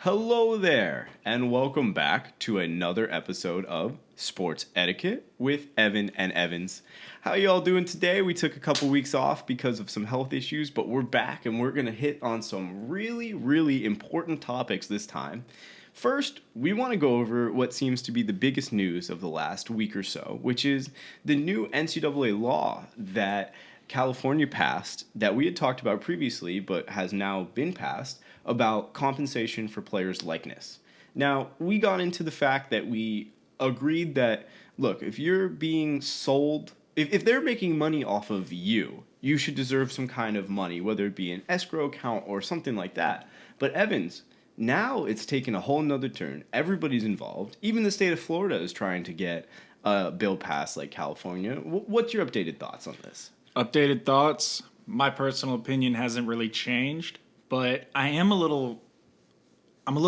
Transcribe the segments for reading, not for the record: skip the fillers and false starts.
Hello there, and welcome back to another episode of Sports Etiquette with Evan and Evans. How y'all doing today? We took a couple weeks off because of some health issues, but we're back and we're going to hit on some really important topics this time. First, we want to go over what seems to be the biggest news of the last week or so, which is the new NCAA law that California passed that we had talked about previously but has now been passed about compensation for players' likeness. Now, we got into the fact that we agreed that, look, if you're being sold, if they're making money off of you, you should deserve some kind of money, whether it be an escrow account or something like that. But Evans, now it's taken a whole nother turn. Everybody's involved. Even the state of Florida is trying to get a bill passed like California. What's your updated thoughts on this? Updated thoughts. My personal opinion hasn't really changed, but I'm a little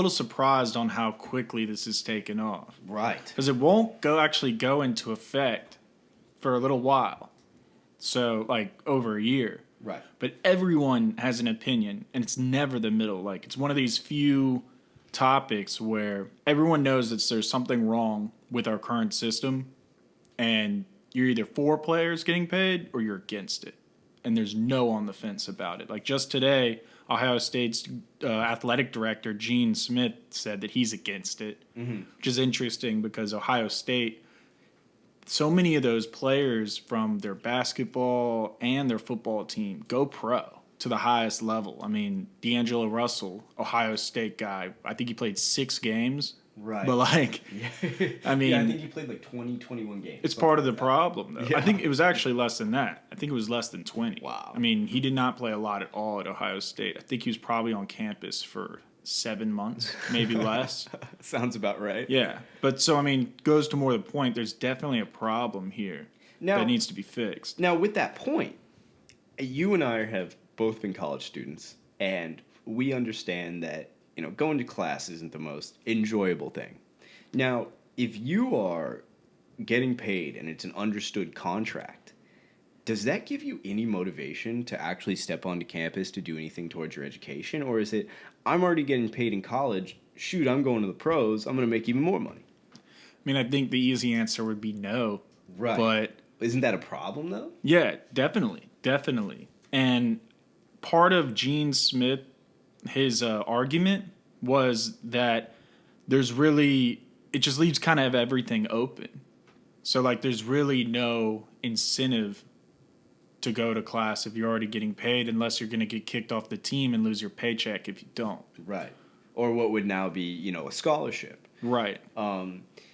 surprised on how quickly this has taken off. Right. Because it won't actually go into effect for a little while. So, like, over a year. Right. But everyone has an opinion, and it's never the middle. Like, it's one of these few topics where everyone knows that there's something wrong with our current system, and you're either for players getting paid or you're against it. And there's no on the fence about it. Like, just today, Ohio State's athletic director, Gene Smith, said that he's against it, which is interesting because Ohio State, so many of those players from their basketball and their football team go pro to the highest level. I mean, D'Angelo Russell, Ohio State guy, I think he played 6 games. Right. But, like, I mean... yeah, I think he played like 21 games. It's part of the problem, though. Yeah. I think it was actually less than that. I think it was less than 20. Wow. I mean, he did not play a lot at all at Ohio State. I think he was probably on campus for 7 months, maybe less. Sounds about right. Yeah. But so, I mean, goes to more the point, there's definitely a problem here that needs to be fixed. Now, with that point, you and I have both been college students, and we understand that going to class isn't the most enjoyable thing. Now, if you are getting paid and it's an understood contract, does that give you any motivation to actually step onto campus to do anything towards your education? Or is it, I'm already getting paid in college, shoot, I'm going to the pros, I'm going to make even more money? I mean, I think the easy answer would be no. Right. But isn't that a problem, though? Yeah, definitely. And part of Gene Smith, his argument was that it just leaves kind of everything open. So, like, there's really no incentive to go to class if you're already getting paid unless you're going to get kicked off the team and lose your paycheck if you don't. Right. Or what would now be, a scholarship. Right.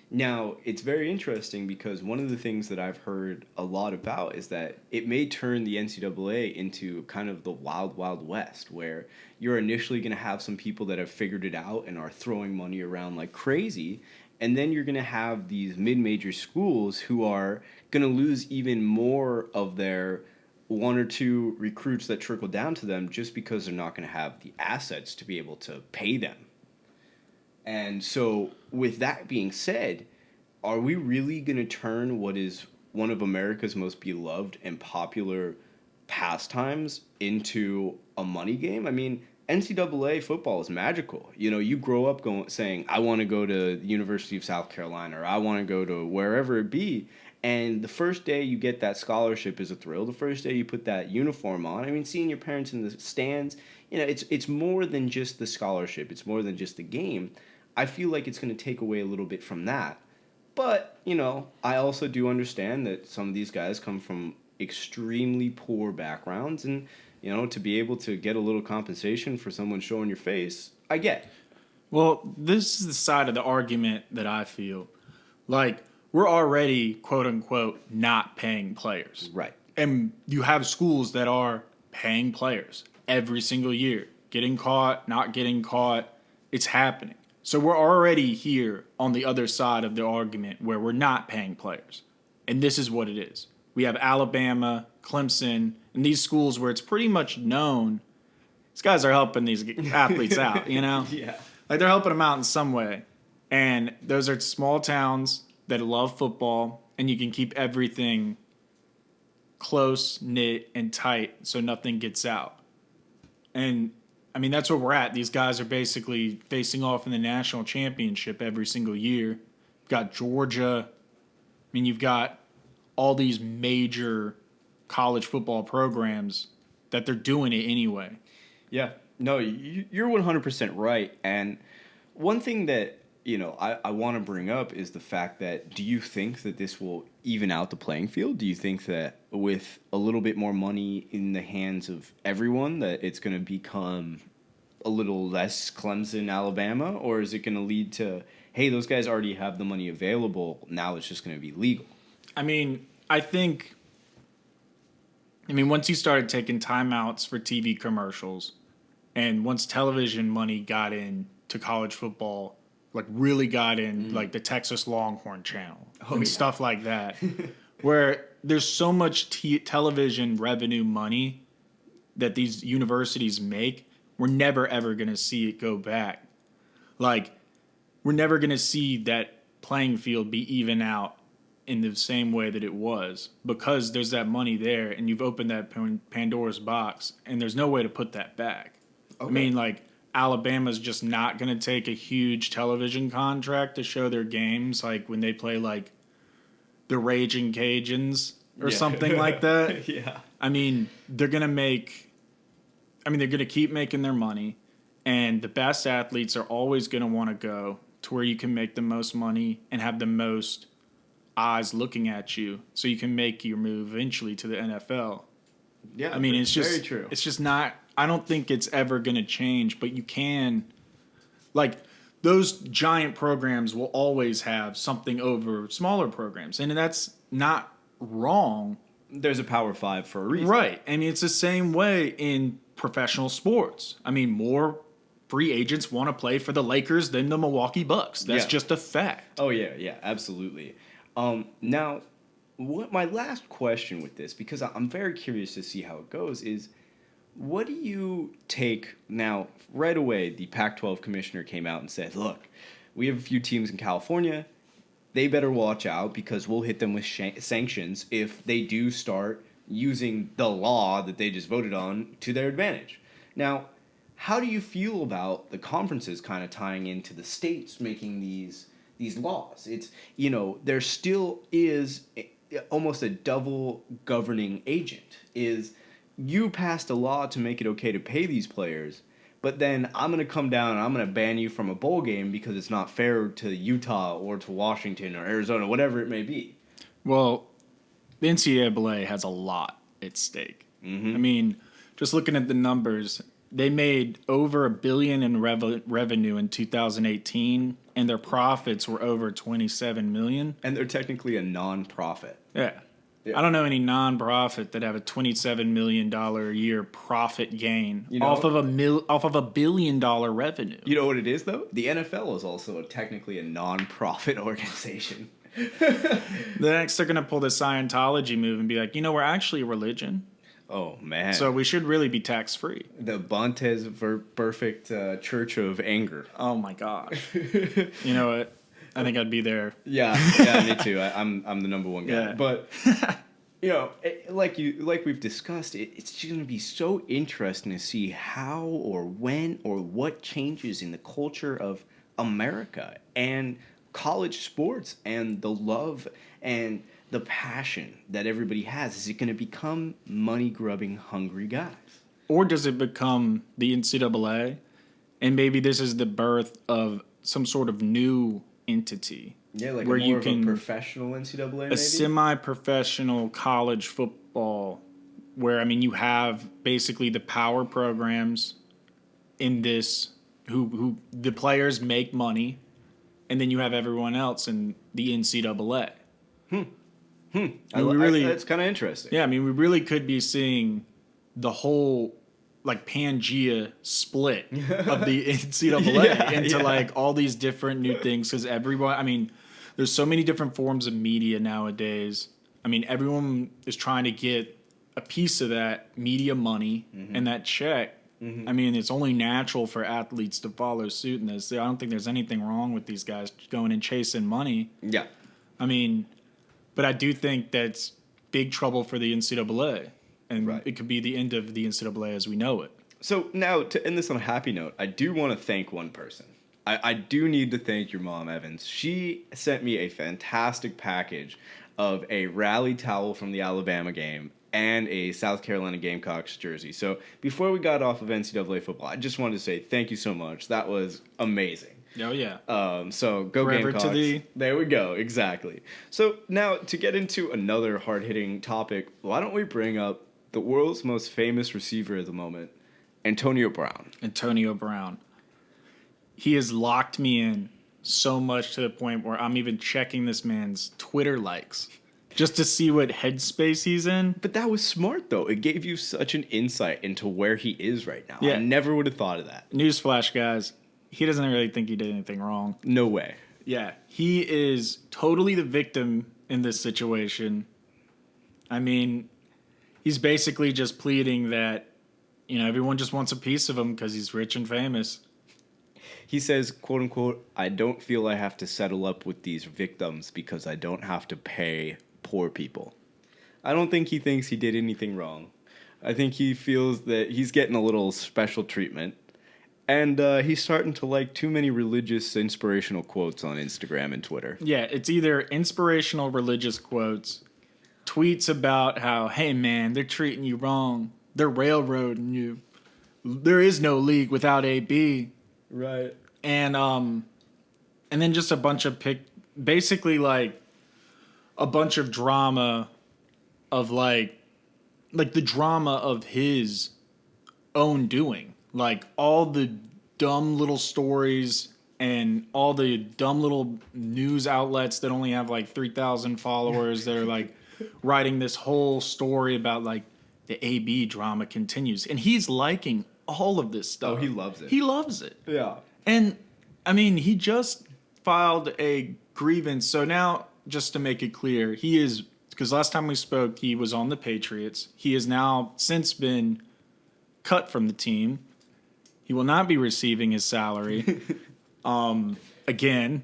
Now, it's very interesting because one of the things that I've heard a lot about is that it may turn the NCAA into kind of the wild, wild west, where you're initially going to have some people that have figured it out and are throwing money around like crazy, and then you're going to have these mid-major schools who are going to lose even more of their 1 or 2 recruits that trickle down to them just because they're not going to have the assets to be able to pay them. And so, with that being said, are we really going to turn what is one of America's most beloved and popular pastimes into a money game? I mean, NCAA football is magical. You grow up saying, I want to go to the University of South Carolina, or I want to go to wherever it be. And the first day you get that scholarship is a thrill. The first day you put that uniform on, I mean, seeing your parents in the stands, it's more than just the scholarship. It's more than just the game. I feel like it's going to take away a little bit from that. But, I also do understand that some of these guys come from extremely poor backgrounds. And, to be able to get a little compensation for someone showing your face, I get. Well, this is the side of the argument that I feel. Like, we're already, quote-unquote, not paying players. Right. And you have schools that are paying players every single year. Getting caught, not getting caught, it's happening. So we're already here on the other side of the argument where we're not paying players. And this is what it is. We have Alabama, Clemson, and these schools where it's pretty much known these guys are helping these athletes out, Yeah. Like, they're helping them out in some way. And those are small towns that love football, and you can keep everything close, knit, and tight so nothing gets out. And I mean, that's where we're at. These guys are basically facing off in the national championship every single year. You've got Georgia. I mean, you've got all these major college football programs that they're doing it anyway. Yeah. No, you're 100% right. And one thing that, I want to bring up is the fact that do you think that this will even out the playing field? Do you think that with a little bit more money in the hands of everyone that it's going to become a little less Clemson, Alabama? Or is it going to lead to, hey, those guys already have the money available, now it's just going to be legal? I mean, once you started taking timeouts for TV commercials, and once television money got into college football, like really got in, like the Texas Longhorn channel and stuff like that, where there's so much television revenue money that these universities make, we're never ever going to see it go back. Like, we're never going to see that playing field be even out in the same way that it was, because there's that money there and you've opened that Pandora's box and there's no way to put that back. Okay. I mean, like, Alabama's just not going to take a huge television contract to show their games, like when they play like the Raging Cajuns or something like that. Yeah. I mean, they're going to keep making their money, and the best athletes are always going to want to go to where you can make the most money and have the most eyes looking at you so you can make your move eventually to the NFL. Yeah, I mean, it's just very true. It's just not. I don't think it's ever going to change, but you can, like, those giant programs will always have something over smaller programs, and that's not wrong. There's a Power 5 for a reason. Right. I mean, it's the same way in professional sports. I mean, more free agents want to play for the Lakers than the Milwaukee Bucks. That's just a fact. Oh, yeah, absolutely. Now, what my last question with this, because I'm very curious to see how it goes, is what do you take now? Right away, the Pac-12 commissioner came out and said, look, we have a few teams in California. They better watch out because we'll hit them with sanctions if they do start using the law that they just voted on to their advantage. Now, how do you feel about the conferences kind of tying into the states making these laws? It's, there still is almost a double governing agent. Is you passed a law to make it okay to pay these players, but then I'm going to come down and I'm going to ban you from a bowl game because it's not fair to Utah or to Washington or Arizona, whatever it may be. Well, the NCAA has a lot at stake. Mm-hmm. I mean, just looking at the numbers, they made over $1 billion in revenue in 2018, and their profits were over $27 million. And they're technically a non-profit. Yeah. I don't know any non-profit that have a $27 million a year profit gain off of $1 billion revenue. You know what it is, though? The NFL is also technically a non-profit organization. Next, they're going to pull the Scientology move and be like, we're actually a religion. Oh, man. So we should really be tax-free. The Bontes perfect church of anger. Oh, my gosh. You know what? I think I'd be there. Yeah, me too. I'm the number one guy. Yeah. But like we've discussed, it's going to be so interesting to see how or when or what changes in the culture of America and college sports and the love and the passion that everybody has. Is it going to become money-grubbing, hungry guys? Or does it become the NCAA? And maybe this is the birth of some sort of new entity. Yeah, like where more of a professional NCAA, maybe? A semi-professional college football where, you have basically the power programs in this who the players make money, and then you have everyone else in the NCAA. That's kind of interesting. Yeah, we really could be seeing the whole Pangea split of the NCAA into all these different new things, because everyone, there's so many different forms of media nowadays. Everyone is trying to get a piece of that media money and that check. Mm-hmm. It's only natural for athletes to follow suit in this. I don't think there's anything wrong with these guys going and chasing money. Yeah. But I do think that's big trouble for the NCAA. And right. It could be the end of the NCAA as we know it. So now, to end this on a happy note, I do want to thank one person. I do need to thank your mom, Evans. She sent me a fantastic package of a rally towel from the Alabama game and a South Carolina Gamecocks jersey. So before we got off of NCAA football, I just wanted to say thank you so much. That was amazing. Oh, yeah. So go Forever Gamecocks. to thee. There we go. Exactly. So now to get into another hard-hitting topic, why don't we bring up the world's most famous receiver at the moment, Antonio Brown. Antonio Brown. He has locked me in so much to the point where I'm even checking this man's Twitter likes just to see what headspace he's in. But that was smart, though. It gave you such an insight into where he is right now. Yeah. I never would have thought of that. Newsflash, guys. He doesn't really think he did anything wrong. No way. Yeah, he is totally the victim in this situation. I mean, he's basically just pleading that, everyone just wants a piece of him because he's rich and famous. He says, quote unquote, I don't feel I have to settle up with these victims because I don't have to pay poor people. I don't think he thinks he did anything wrong. I think he feels that he's getting a little special treatment. And he's starting to like too many religious, inspirational quotes on Instagram and Twitter. Yeah, it's either inspirational religious quotes, tweets about how, hey man, they're treating you wrong. They're railroading you. There is no league without AB. Right. And then just a bunch of basically like a bunch of drama of like the drama of his own doing. Like all the dumb little stories and all the dumb little news outlets that only have like 3,000 followers that are like writing this whole story about like the AB drama continues. And he's liking all of this stuff. Oh, he loves it. He loves it. Yeah. And I mean, he just filed a grievance. So now, just to make it clear, he is, because last time we spoke, he was on the Patriots. He has now since been cut from the team. He will not be receiving his salary again.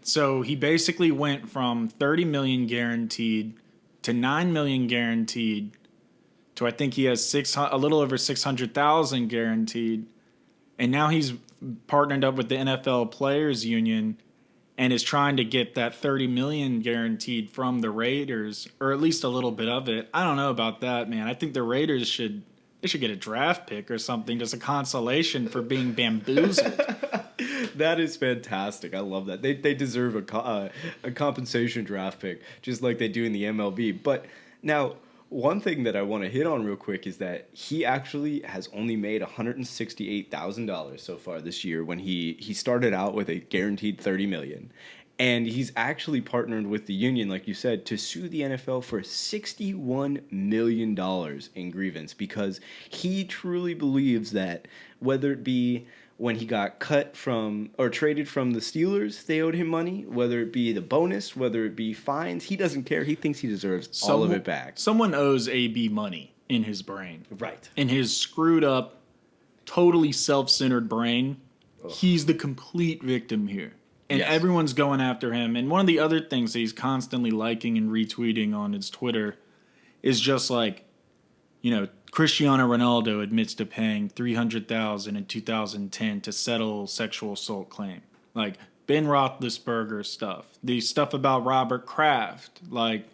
So he basically went from $30 million guaranteed to $9 million guaranteed to I think he has a little over $600,000 guaranteed, and now he's partnered up with the NFL Players Union and is trying to get that $30 million guaranteed from the Raiders, or at least a little bit of it. I don't know about that, man. I think the Raiders should get a draft pick or something, just a consolation for being bamboozled. That is fantastic. I love that. They deserve a compensation draft pick, just like they do in the MLB. But now, one thing that I want to hit on real quick is that he actually has only made $168,000 so far this year when he started out with a guaranteed $30 million. And he's actually partnered with the union, like you said, to sue the NFL for $61 million in grievance because he truly believes that whether it be when he got cut from or traded from the Steelers, they owed him money, whether it be the bonus, whether it be fines, he doesn't care. He thinks he deserves all of it back. Someone owes AB money in his brain. Right. In his screwed up, totally self-centered brain, he's the complete victim here. And everyone's going after him. And one of the other things that he's constantly liking and retweeting on his Twitter is just like, Cristiano Ronaldo admits to paying $300,000 in 2010 to settle sexual assault claim. Like Ben Roethlisberger stuff. The stuff about Robert Kraft. Like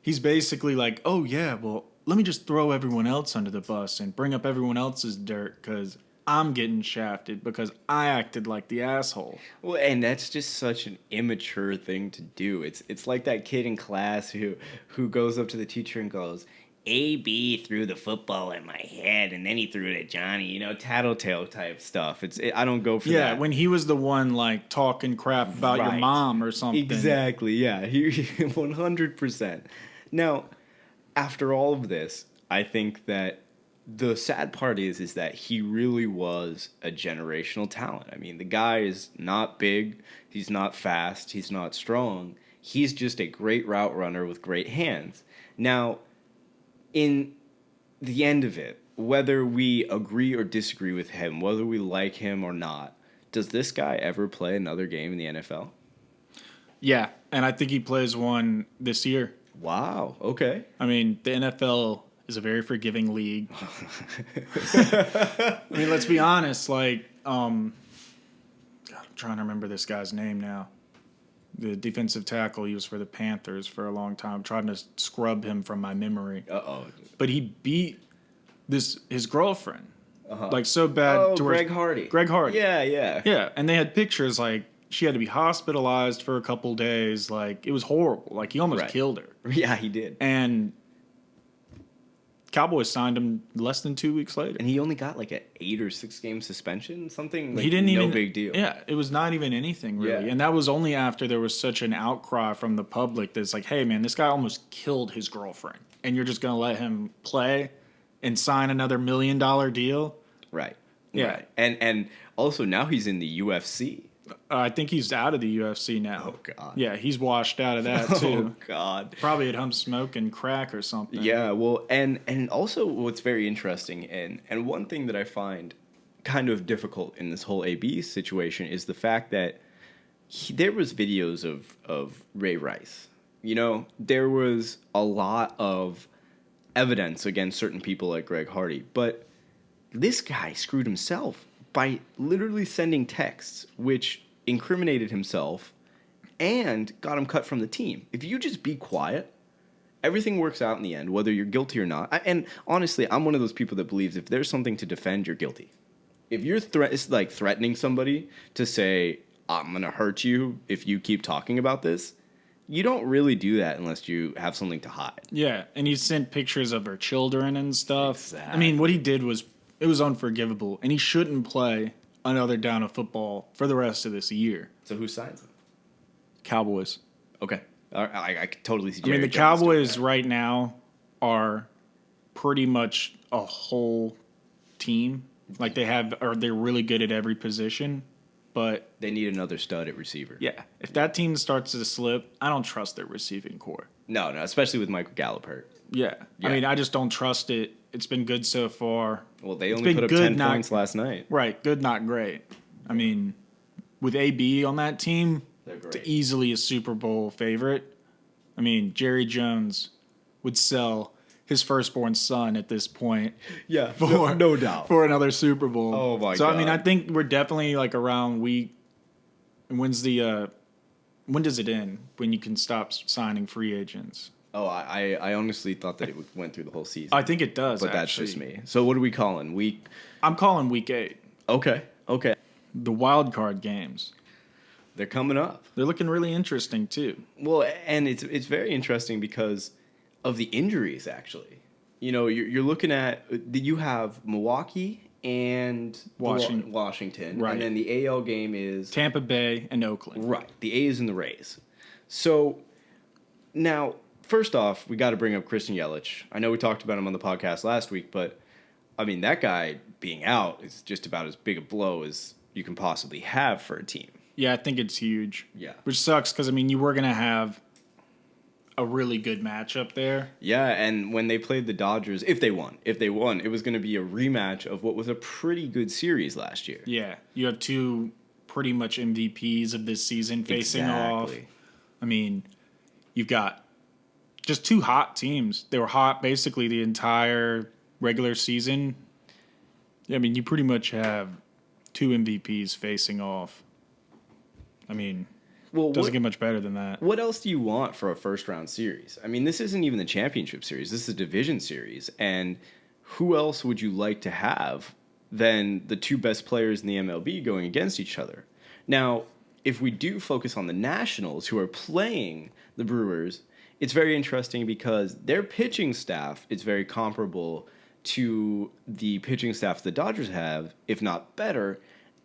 he's basically like, oh yeah, well, let me just throw everyone else under the bus and bring up everyone else's dirt because I'm getting shafted because I acted like the asshole. Well, and that's just such an immature thing to do. It's like that kid in class who goes up to the teacher and goes, AB threw the football at my head, and then he threw it at Johnny. Tattletale type stuff. I don't go for that. Yeah, when he was the one like talking crap about your mom or something. Exactly. Yeah, he 100%. Now, after all of this, I think that the sad part is that he really was a generational talent. I mean, the guy is not big, he's not fast, he's not strong. He's just a great route runner with great hands. Now, in the end of it, whether we agree or disagree with him, whether we like him or not, does this guy ever play another game in the NFL? Yeah, and I think he plays one this year. Wow, okay. I mean, the NFL is a very forgiving league. I mean, let's be honest. Like, God, I'm trying to remember this guy's name now. The defensive tackle, he was for the Panthers for a long time. I'm trying to scrub him from my memory. Uh-oh. But he beat his girlfriend. Like, so bad. Oh, to where Greg Hardy. Greg Hardy. Yeah, yeah. Yeah, and they had pictures, like, she had to be hospitalized for a couple days. Like, it was horrible. Like, he almost killed her. Yeah, he did. And Cowboys signed him less than 2 weeks later. And he only got like an 8 or 6 game suspension, something. Like, He didn't no even big deal. Yeah, it was not even anything really, Yeah. and that was only after there was such an outcry from the public that's like, hey man, this guy almost killed his girlfriend, and you're just gonna let him play and sign another $1 million deal? Right. Yeah. Right. And also now he's in the UFC. I think he's out of the UFC now. Oh, God. Yeah, he's washed out of that too. Oh God. Probably at home smoking crack or something. Yeah, well, and also what's very interesting, and one thing that I find kind of difficult in this whole AB situation is the fact that there was videos of Ray Rice. You know, there was a lot of evidence against certain people like Greg Hardy, but this guy screwed himself by literally sending texts which incriminated himself and got him cut from the team. If you just be quiet, everything works out in the end, whether you're guilty or not. And honestly, I'm one of those people that believes if there's something to defend, you're guilty. If you're it's like threatening somebody to say, I'm going to hurt you if you keep talking about this, you don't really do that unless you have something to hide. Yeah, and he sent pictures of her children and stuff. Exactly. I mean, what he did was, it was unforgivable, and he shouldn't play another down of football for the rest of this year. So who signs him? Cowboys. Okay. I can totally see I mean, Jerry the Jones doing Cowboys that. right now are pretty much a whole team. Like they're really good at every position. But They need another stud at receiver. yeah, if that team starts to slip, I don't trust their receiving core. No, especially with Michael Gallup hurt. Yeah. Yeah. I mean, I just don't trust it. It's been good so far. Well, they It's only been put up good, 10 not- points last night. Right, good, not great. I mean, with AB on that team, They're it's great. easily a Super Bowl favorite. I mean, Jerry Jones would sell his firstborn son at this point Yeah, for no doubt. for another Super Bowl. Oh, my So I mean, God. I think we're definitely like around week. When does it end? When you can stop signing free agents? Oh, I honestly thought that it went through the whole season. I think it does. but that's actually. just me. So what are we calling? Week? I'm calling week 8. Okay. The wild card games. They're coming up. They're looking really interesting too. Well, and it's very interesting because of the injuries, actually. You know, you're looking at, you have Milwaukee and Washington. Right. And then the AL game is... Tampa Bay and Oakland. Right. The A's and the Rays. So, now, first off, we got to bring up Christian Yelich. I know we talked about him on the podcast last week, but, I mean, that guy being out is just about as big a blow as you can possibly have for a team. Yeah, I think it's huge. Yeah. Which sucks because, I mean, you were going to have a really good matchup there. Yeah, and when they played the Dodgers, if they won, it was going to be a rematch of what was a pretty good series last year. Yeah. You have two pretty much MVPs of this season facing off. Exactly. I mean, you've got just two hot teams. They were hot basically the entire regular season. I mean, you pretty much have two MVPs facing off. I mean, Well, doesn't get much better than that. what else do you want for a first-round series? I mean, this isn't even the championship series. This is a division series. And who else would you like to have than the two best players in the MLB going against each other? Now, if we do focus on the Nationals, who are playing the Brewers, it's very interesting because their pitching staff is very comparable to the pitching staff the Dodgers have, if not better,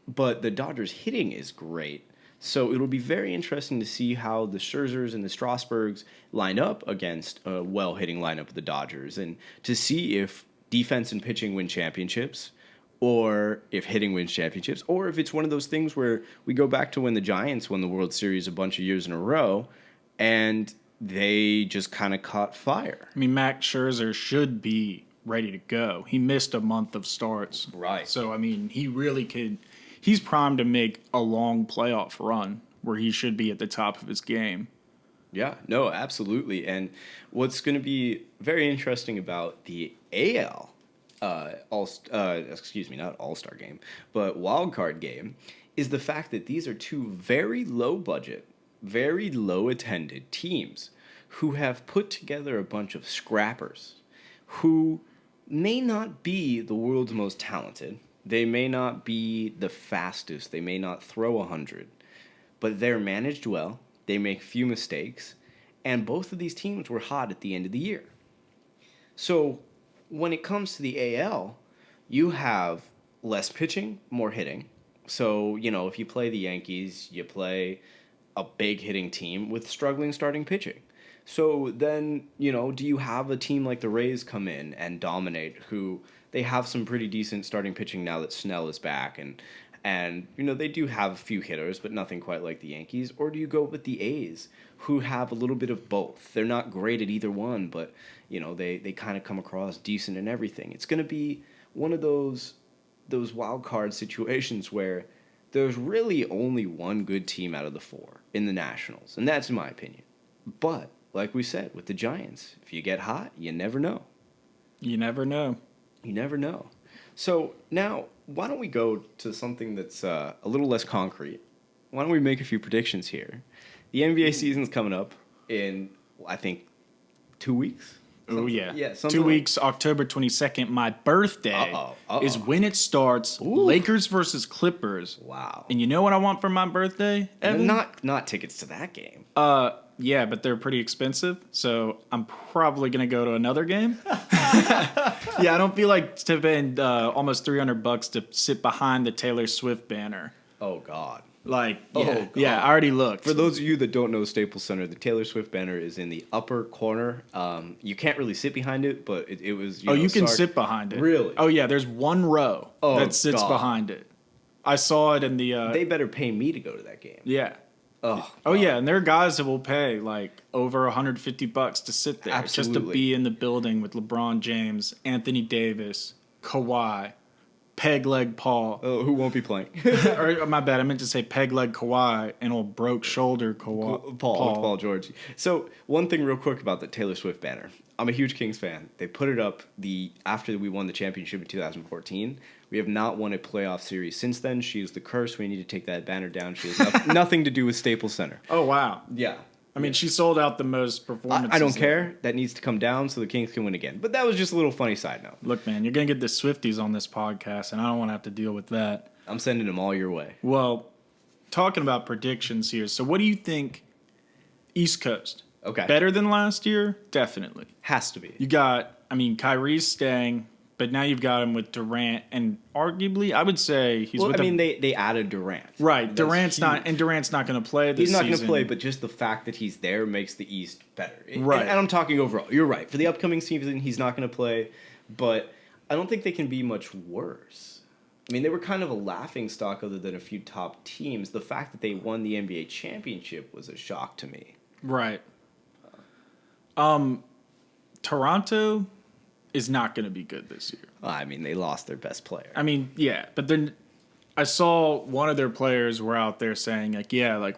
but the Dodgers' hitting is great. So it'll be very interesting to see how the Scherzers and the Strasburgs line up against a well-hitting lineup of the Dodgers, and to see if defense and pitching win championships, or if hitting wins championships, or if it's one of those things where we go back to when the Giants won the World Series a bunch of years in a row, and they just kind of caught fire. I mean, Max Scherzer should be ready to go. He missed a month of starts. Right. So, I mean, he really could. He's primed to make a long playoff run where he should be at the top of his game. Yeah, no, absolutely. And what's going to be very interesting about the AL, excuse me, not All Star game, but wild card game, is the fact that these are two very low budget, very low attended teams who have put together a bunch of scrappers who may not be the world's most talented. They may not be the fastest. They may not throw 100, but they're managed well. They make few mistakes, and both of these teams were hot at the end of the year. So when it comes to the AL, you have less pitching, more hitting. So, if you play the Yankees, you play a big hitting team with struggling starting pitching. So then, do you have a team like the Rays come in and dominate, who they have some pretty decent starting pitching now that Snell is back, and they do have a few hitters, but nothing quite like the Yankees? Or do you go with the A's, who have a little bit of both? They're not great at either one, but they kind of come across decent in everything. It's going to be one of those wild card situations where there's really only one good team out of the four in the Nationals, and that's in my opinion. But like we said with the Giants, if you get hot, you never know. You never know. You never know. So now, why don't we go to something that's a little less concrete? Why don't we make a few predictions here? The NBA season's coming up in, I think, 2 weeks. Oh, yeah. Yeah, 2 weeks, October 22nd. My birthday is when it starts. Ooh. Lakers versus Clippers. Wow. And you know what I want for my birthday, Evan? Not tickets to that game. Yeah, but they're pretty expensive, so I'm probably going to go to another game. Yeah, I don't feel like spending almost $300 to sit behind the Taylor Swift banner. Oh, God. Yeah, I already looked. For those of you that don't know Staples Center, the Taylor Swift banner is in the upper corner. You can't really sit behind it, but it was. You can sit behind it. Really? Oh yeah, there's one row that sits behind it. I saw it in the. They better pay me to go to that game. Yeah. Oh yeah, and there are guys that will pay like over $150 to sit there just to be in the building with LeBron James, Anthony Davis, Kawhi, Peg Leg Paul. Oh, who won't be playing? Or my bad, I meant to say Peg Leg Kawhi and old broke shoulder Kawhi. Paul George. So one thing real quick about the Taylor Swift banner. I'm a huge Kings fan. They put it up after we won the championship in 2014. We have not won a playoff series since then. She is the curse. We need to take that banner down. She has nothing to do with Staples Center. Oh, wow. Yeah. I mean, she sold out the most performances. I don't care. That needs to come down so the Kings can win again. But that was just a little funny side note. Look, man, you're going to get the Swifties on this podcast, and I don't want to have to deal with that. I'm sending them all your way. Well, talking about predictions here. So what do you think East Coast? Okay. Better than last year? Definitely. Has to be. You got, Kyrie's staying, but now you've got him with Durant, and arguably, I would say he's with they added Durant. Right. Durant's not going to play this season. He's not going to play, but just the fact that he's there makes the East better. Right. And I'm talking overall. You're right. For the upcoming season, he's not going to play, but I don't think they can be much worse. I mean, they were kind of a laughing stock other than a few top teams. The fact that they won the NBA championship was a shock to me. Right. Toronto is not going to be good this year. I mean, they lost their best player. Yeah, but then I saw one of their players were out there saying,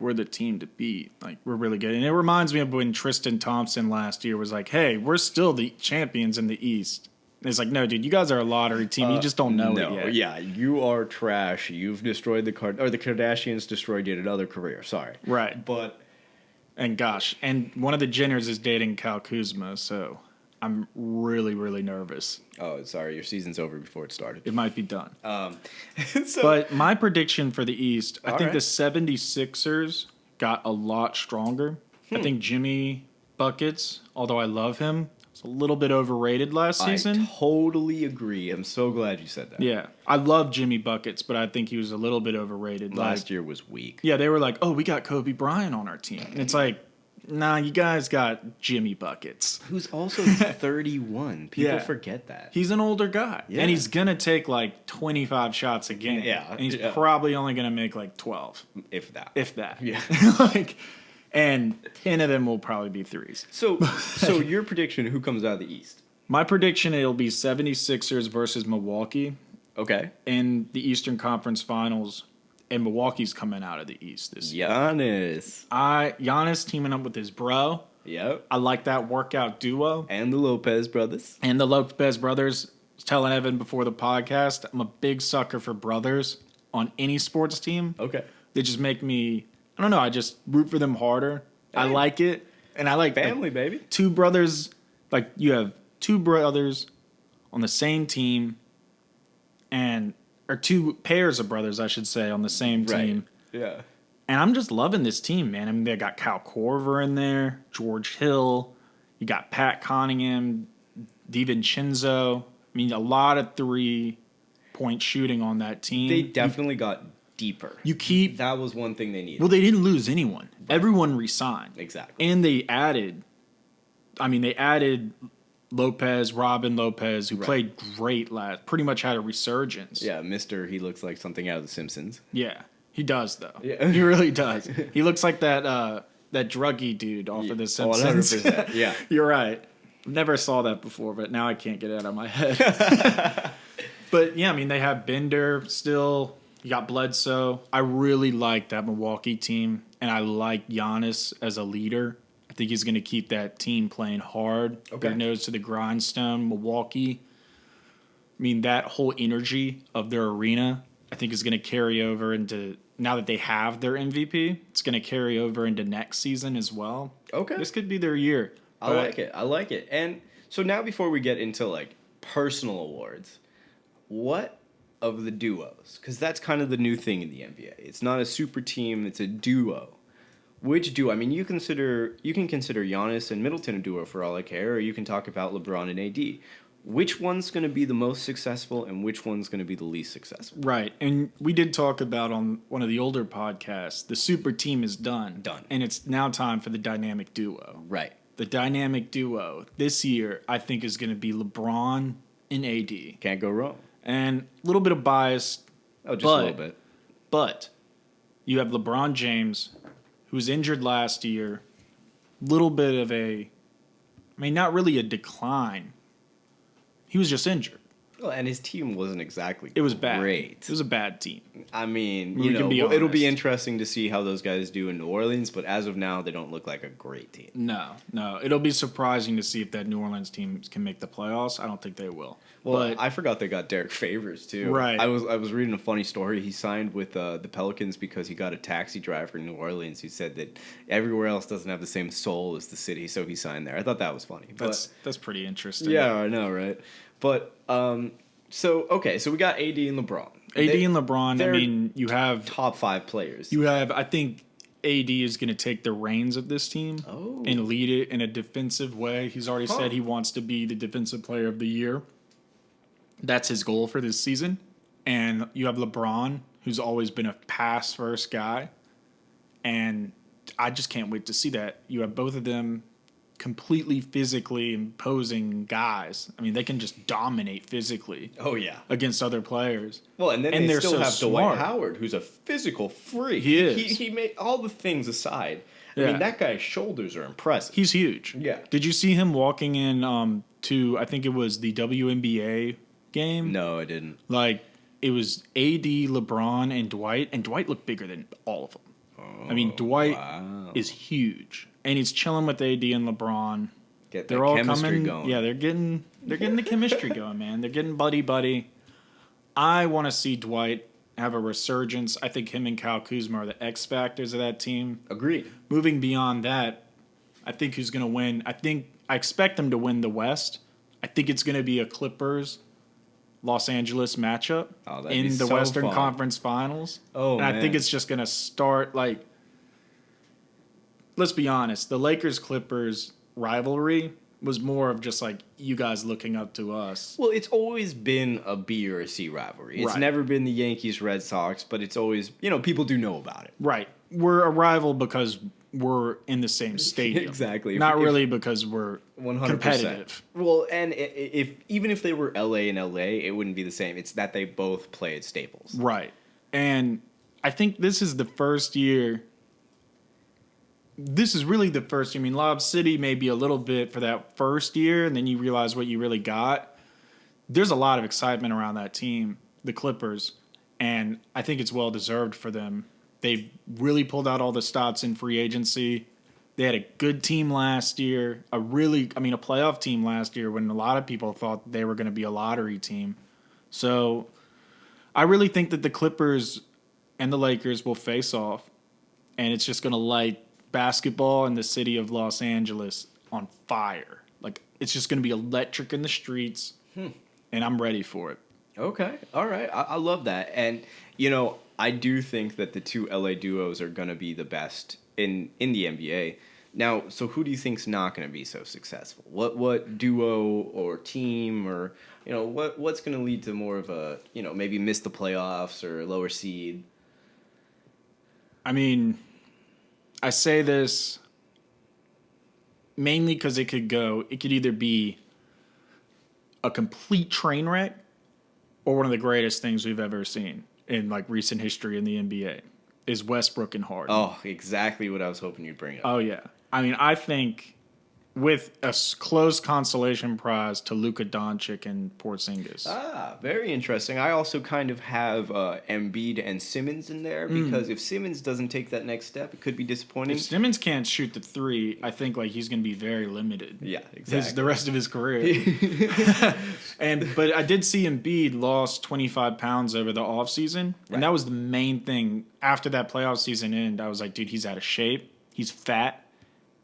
we're the team to beat. Like, we're really good. And it reminds me of when Tristan Thompson last year was like, hey, we're still the champions in the East. And it's like, no, dude, you guys are a lottery team. You just don't know it yet. Yeah, you are trash. You've destroyed the Kardashians destroyed yet another career. Sorry. Right. And one of the Jenners is dating Kyle Kuzma, so I'm really, really nervous. Oh, sorry, your season's over before it started. It might be done. But my prediction for the East, I think the 76ers got a lot stronger. I think Jimmy Buckets, although I love him, was a little bit overrated last season. I totally agree. I'm so glad you said that. Yeah, I love Jimmy Buckets, but I think he was a little bit overrated. Last year was weak. Yeah, they were like, oh, we got Kobe Bryant on our team. And it's like, nah, you guys got Jimmy Buckets. Who's also 31. People forget that. He's an older guy. Yeah. And he's going to take 25 shots a game. Yeah. And he's probably only going to make 12. If that. Yeah. And 10 of them will probably be threes. So your prediction, who comes out of the East? My prediction, it'll be 76ers versus Milwaukee. Okay. In the Eastern Conference Finals. and Milwaukee's coming out of the East this year. Giannis. Teaming up with his bro. Yep. I like that workout duo. And the Lopez brothers. I was telling Evan before the podcast, I'm a big sucker for brothers on any sports team. Okay. They just make me, I don't know, I just root for them harder. Hey. I like it. And I like family, baby. Two brothers, like you have two brothers on the same team, or two pairs of brothers, I should say, on the same team. Yeah. And I'm just loving this team, man. I mean, they got Kyle Korver in there, George Hill, you got Pat Cunningham, DiVincenzo. I mean, a lot of 3-point shooting on that team. They definitely got deeper. That was one thing they needed. Well, they didn't lose anyone. Right. Everyone re-signed. Exactly. And they added Robin Lopez, who played great pretty much had a resurgence. Yeah, he looks like something out of The Simpsons. Yeah, he does, though. Yeah. He really does. He looks like that druggy dude off of The Simpsons. 100%, yeah. You're right. Never saw that before, but now I can't get it out of my head. But, yeah, I mean, they have Bender still. You got Bledsoe. I really like that Milwaukee team, and I like Giannis as a leader. I think he's going to keep that team playing hard. Okay. Their nose to the grindstone. Milwaukee, I mean, that whole energy of their arena, I think is going to carry over into, now that they have their MVP, it's going to carry over into next season as well. Okay. This could be their year. I like it. And so now before we get into, like, personal awards, what of the duos? Because that's kind of the new thing in the NBA. It's not a super team, it's a duo. Which duo? I mean, you can consider Giannis and Middleton a duo for all I care, or you can talk about LeBron and AD. Which one's going to be the most successful, and which one's going to be the least successful? Right, and we did talk about on one of the older podcasts, the super team is done, and it's now time for the dynamic duo. Right. The dynamic duo this year, I think, is going to be LeBron and AD. Can't go wrong. And a little bit of bias. Oh, just a little bit. But you have LeBron James, who was injured last year. Little bit of not really a decline. He was just injured. Well, and his team wasn't exactly It was bad. Great. It was a bad team. I mean, it'll be interesting to see how those guys do in New Orleans, but as of now, they don't look like a great team. No. It'll be surprising to see if that New Orleans team can make the playoffs. I don't think they will. Well, I forgot they got Derek Favors, too. Right. I was reading a funny story. He signed with the Pelicans because he got a taxi driver in New Orleans who said that everywhere else doesn't have the same soul as the city, so he signed there. I thought that was funny. That's pretty interesting. Yeah, I know, right? But, so we got AD and LeBron. And LeBron, I mean, you have top 5 players. I think AD is going to take the reins of this team and lead it in a defensive way. He's already said he wants to be the defensive player of the year. That's his goal for this season. And you have LeBron, who's always been a pass-first guy. And I just can't wait to see that. You have both of them completely physically imposing guys. I mean, they can just dominate physically. Oh, yeah. Against other players. Well, and then they still have smart. Dwight Howard, who's a physical freak. He is. He made all the things aside. Yeah. I mean, that guy's shoulders are impressive. He's huge. Yeah. Did you see him walking in to, I think it was the WNBA game? No, I didn't. Like, it was AD, LeBron, and Dwight looked bigger than all of them. Oh, I mean, Dwight is huge. And he's chilling with AD and LeBron. They're all coming. Going. Yeah, they're getting the chemistry going, man. They're getting buddy. I want to see Dwight have a resurgence. I think him and Kyle Kuzma are the X factors of that team. Agreed. Moving beyond that, I think who's going to win? I expect them to win the West. I think it's going to be a Clippers Los Angeles matchup in the Western Conference Finals. Oh, and I think it's just going to start like, let's be honest, the Lakers-Clippers rivalry was more of just like you guys looking up to us. Well, it's always been a B or a C rivalry. It's never been the Yankees-Red Sox, but it's always, people do know about it. Right. We're a rival because we're in the same stadium. Exactly. Not really because we're 100%. Competitive. Well, and even if they were LA and LA, it wouldn't be the same. It's that they both play at Staples. Right. And I think this is the first year. This is really the first year. I mean, Lob City may be a little bit for that first year, and then you realize what you really got. There's a lot of excitement around that team, the Clippers. and I think it's well deserved for them. They've really pulled out all the stops in free agency. They had a good team last year, a playoff team last year when a lot of people thought they were going to be a lottery team. So I really think that the Clippers and the Lakers will face off, and it's just going to light basketball in the city of Los Angeles on fire. Like, it's just going to be electric in the streets, and I'm ready for it. Okay, all right. I love that. And, I do think that the two LA duos are going to be the best in the NBA. Now, so who do you think's not going to be so successful? What duo or team or, what's going to lead to more of a, maybe miss the playoffs or lower seed? I mean, I say this mainly because it could either be a complete train wreck or one of the greatest things we've ever seen in like recent history in the NBA is Westbrook and Harden. Oh, exactly what I was hoping you'd bring up. Oh, yeah. I mean, I think with a close consolation prize to Luka Doncic and Porzingis. Ah, very interesting. I also kind of have Embiid and Simmons in there because if Simmons doesn't take that next step, it could be disappointing. If Simmons can't shoot the three, I think like he's going to be very limited. Yeah, exactly. The rest of his career. But I did see Embiid lost 25 pounds over the offseason, and that was the main thing. After that playoff season ended, I was like, dude, he's out of shape. He's fat.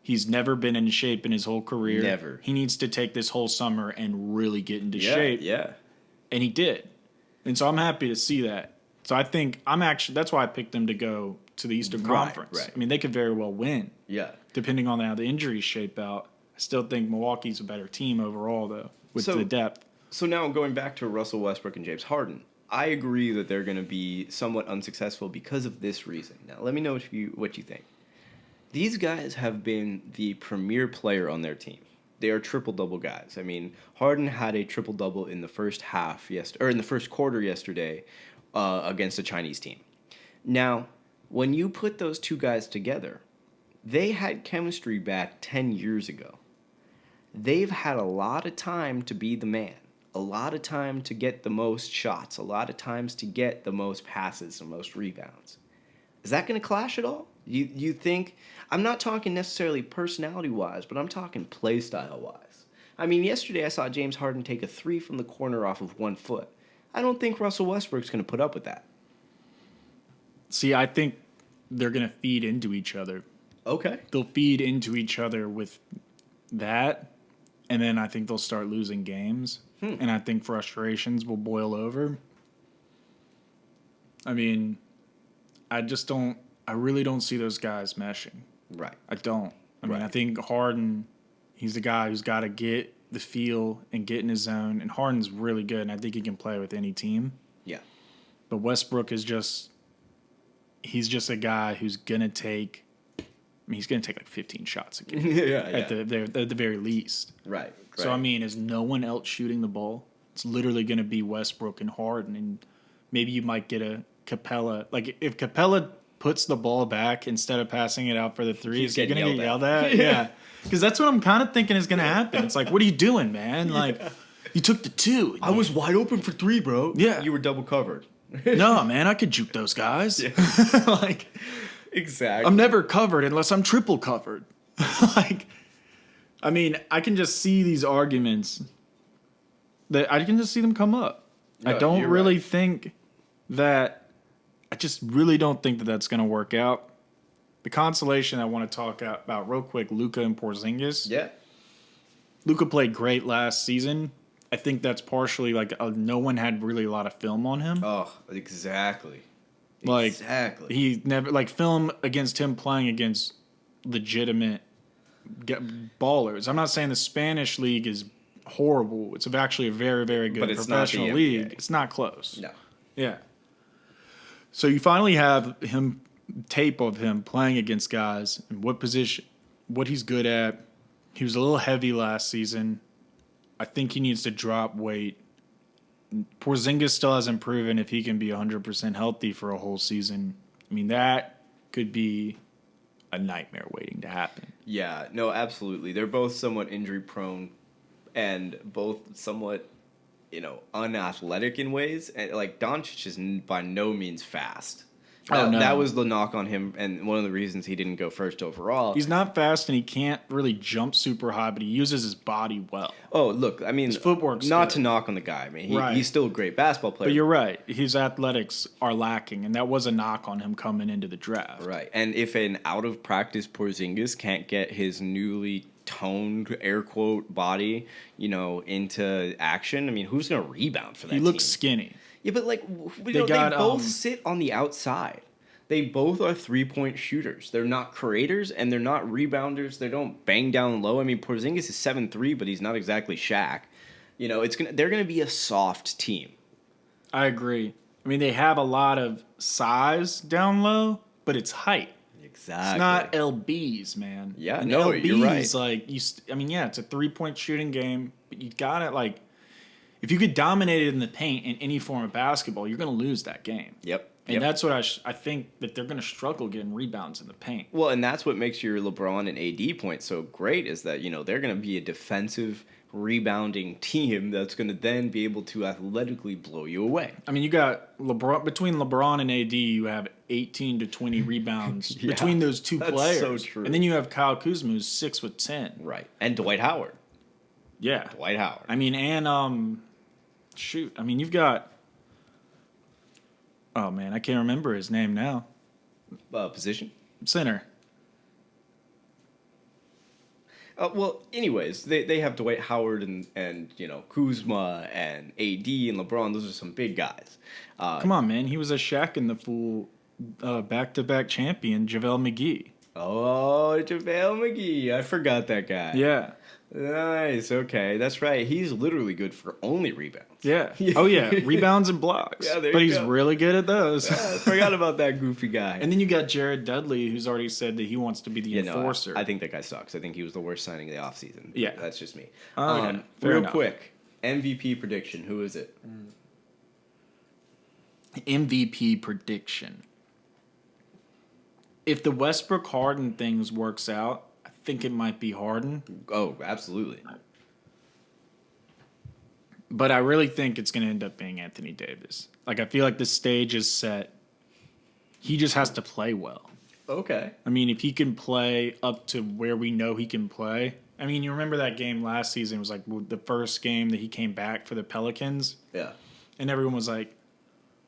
He's never been in shape in his whole career. Never. He needs to take this whole summer and really get into shape. Yeah. And he did. And so I'm happy to see that. So I think that's why I picked them to go to the Eastern Conference. Right. I mean, they could very well win. Yeah. Depending on how the injuries shape out. I still think Milwaukee's a better team overall, though, with the depth. So now going back to Russell Westbrook and James Harden, I agree that they're going to be somewhat unsuccessful because of this reason. Now, let me know what you think. These guys have been the premier player on their team. They are triple-double guys. I mean, Harden had a triple-double in the first in the first quarter yesterday against a Chinese team. Now, when you put those two guys together, they had chemistry back 10 years ago. They've had a lot of time to be the man, a lot of time to get the most shots, a lot of times to get the most passes and most rebounds. Is that going to clash at all? You think? I'm not talking necessarily personality-wise, but I'm talking play-style-wise. I mean, yesterday I saw James Harden take a three from the corner off of 1 foot. I don't think Russell Westbrook's going to put up with that. See, I think they're going to feed into each other. Okay. They'll feed into each other with that, and then I think they'll start losing games, and I think frustrations will boil over. I mean, I really don't see those guys meshing. Right. I don't. I mean, I think Harden, he's the guy who's got to get the feel and get in his zone, and Harden's really good, and I think he can play with any team. Yeah. But Westbrook he's just a guy who's going to take, he's going to take like 15 shots a game. At the very least. Right. So, I mean, is no one else shooting the ball? It's literally going to be Westbrook and Harden, and maybe you might get a Capella. Like, if Capella puts the ball back instead of passing it out for the three, is he going to get yelled at? Yeah. Because that's what I'm kind of thinking is going to happen. It's like, what are you doing, man? Like, you took the two. I was wide open for three, bro. Yeah. You were double covered. No, man, I could juke those guys. Yeah. Like, exactly. I'm never covered unless I'm triple covered. Like, I mean, I can just see these arguments I can just see them come up. No, I don't really think that. I just really don't think that that's going to work out. The consolation I want to talk about real quick, Luka and Porzingis. Yeah. Luka played great last season. I think that's partially like no one had really a lot of film on him. Oh, exactly. Like, exactly. He never, like, film against him playing against legitimate ballers. I'm not saying the Spanish league is horrible. It's actually a very, very good professional league. It's not close. No. Yeah. So you finally have tape of him playing against guys and what position, what he's good at. He was a little heavy last season. I think he needs to drop weight. Porzingis still hasn't proven if he can be 100% healthy for a whole season. I mean, that could be a nightmare waiting to happen. Yeah, no, absolutely. They're both somewhat injury prone and both somewhat unathletic in ways. And like Doncic is by no means fast. Oh, no. That was the knock on him, and one of the reasons he didn't go first overall. He's not fast and he can't really jump super high, but he uses his body well. Oh, look, I mean, His footwork's not good. to knock on the guy. I mean, Right. he's still a great basketball player. But you're right. His athletics are lacking, and that was a knock on him coming into the draft. Right. And if an out-of-practice Porzingis can't get his newly toned, air quote, body, into action, I mean, who's going to rebound for that He looks team? skinny. Yeah, but like, they both sit on the outside. They both are three-point shooters. They're not creators, and they're not rebounders. They don't bang down low. I mean, Porzingis is 7'3", but he's not exactly Shaq. They're gonna be a soft team. I agree. I mean, they have a lot of size down low, but it's height. Exactly. It's not LBs, man. Yeah, and no, LBs, you're right. like it's a 3-point shooting game, but you got it. Like, if you get dominated in the paint in any form of basketball, you're going to lose that game. Yep. And that's what I think that they're going to struggle getting rebounds in the paint. Well, and that's what makes your LeBron and AD point so great is that, they're going to be a defensive, rebounding team that's going to then be able to athletically blow you away. I mean, you got between LeBron and AD, you have 18 to 20 rebounds Yeah, between those two that's players. so true. And then you have Kyle Kuzma, who's 6'10". Right. And Dwight Howard. Yeah. Dwight Howard. I mean, you've got. Oh man, I can't remember his name now. Position? Center. Well, anyways, they have Dwight Howard and Kuzma and AD and LeBron. Those are some big guys. Come on, man. He was a Shaq in the Fool back-to-back champion, JaVale McGee. Oh, JaVale McGee. I forgot that guy. Yeah. Nice. Okay, that's right. He's literally good for only rebounds. Yeah. Oh, yeah. Rebounds and blocks. Yeah, there but you he's go. really good at those. I forgot about that goofy guy. And then you got Jared Dudley, who's already said that he wants to be the enforcer. I think that guy sucks. I think he was the worst signing of the offseason. Yeah. That's just me. Okay, fair real enough. quick, MVP prediction. Who is it? MVP prediction. If the Westbrook Harden things works out, I think it might be Harden. Oh, absolutely. But I really think it's going to end up being Anthony Davis. Like, I feel like the stage is set. He just has to play well. Okay. I mean, if he can play up to where we know he can play. I mean, you remember that game last season? It was like the first game that he came back for the Pelicans. Yeah. And everyone was like,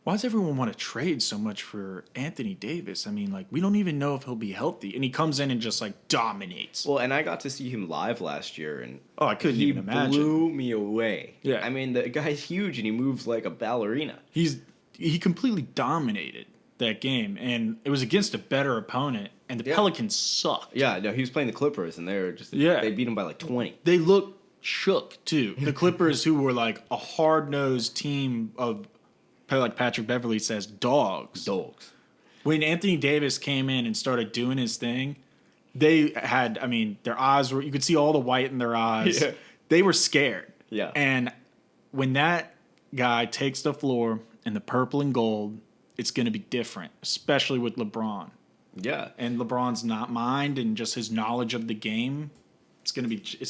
why does everyone want to trade so much for Anthony Davis? I mean, like, we don't even know if he'll be healthy. And he comes in and just, like, dominates. Well, and I got to see him live last year, and I couldn't even imagine. He blew me away. Yeah. I mean, the guy's huge, and he moves like a ballerina. He completely dominated that game, and it was against a better opponent, and the Pelicans sucked. Yeah, no, he was playing the Clippers, and they beat him by like 20. They looked shook, too. The Clippers, who were, like, a hard-nosed team of, like Patrick Beverly says, dogs. When Anthony Davis came in and started doing his thing, they had, their eyes were, you could see all the white in their eyes. Yeah. They were scared. Yeah. And when that guy takes the floor in the purple and gold, it's going to be different, especially with LeBron. Yeah. And LeBron's not mind and just his knowledge of the game. It's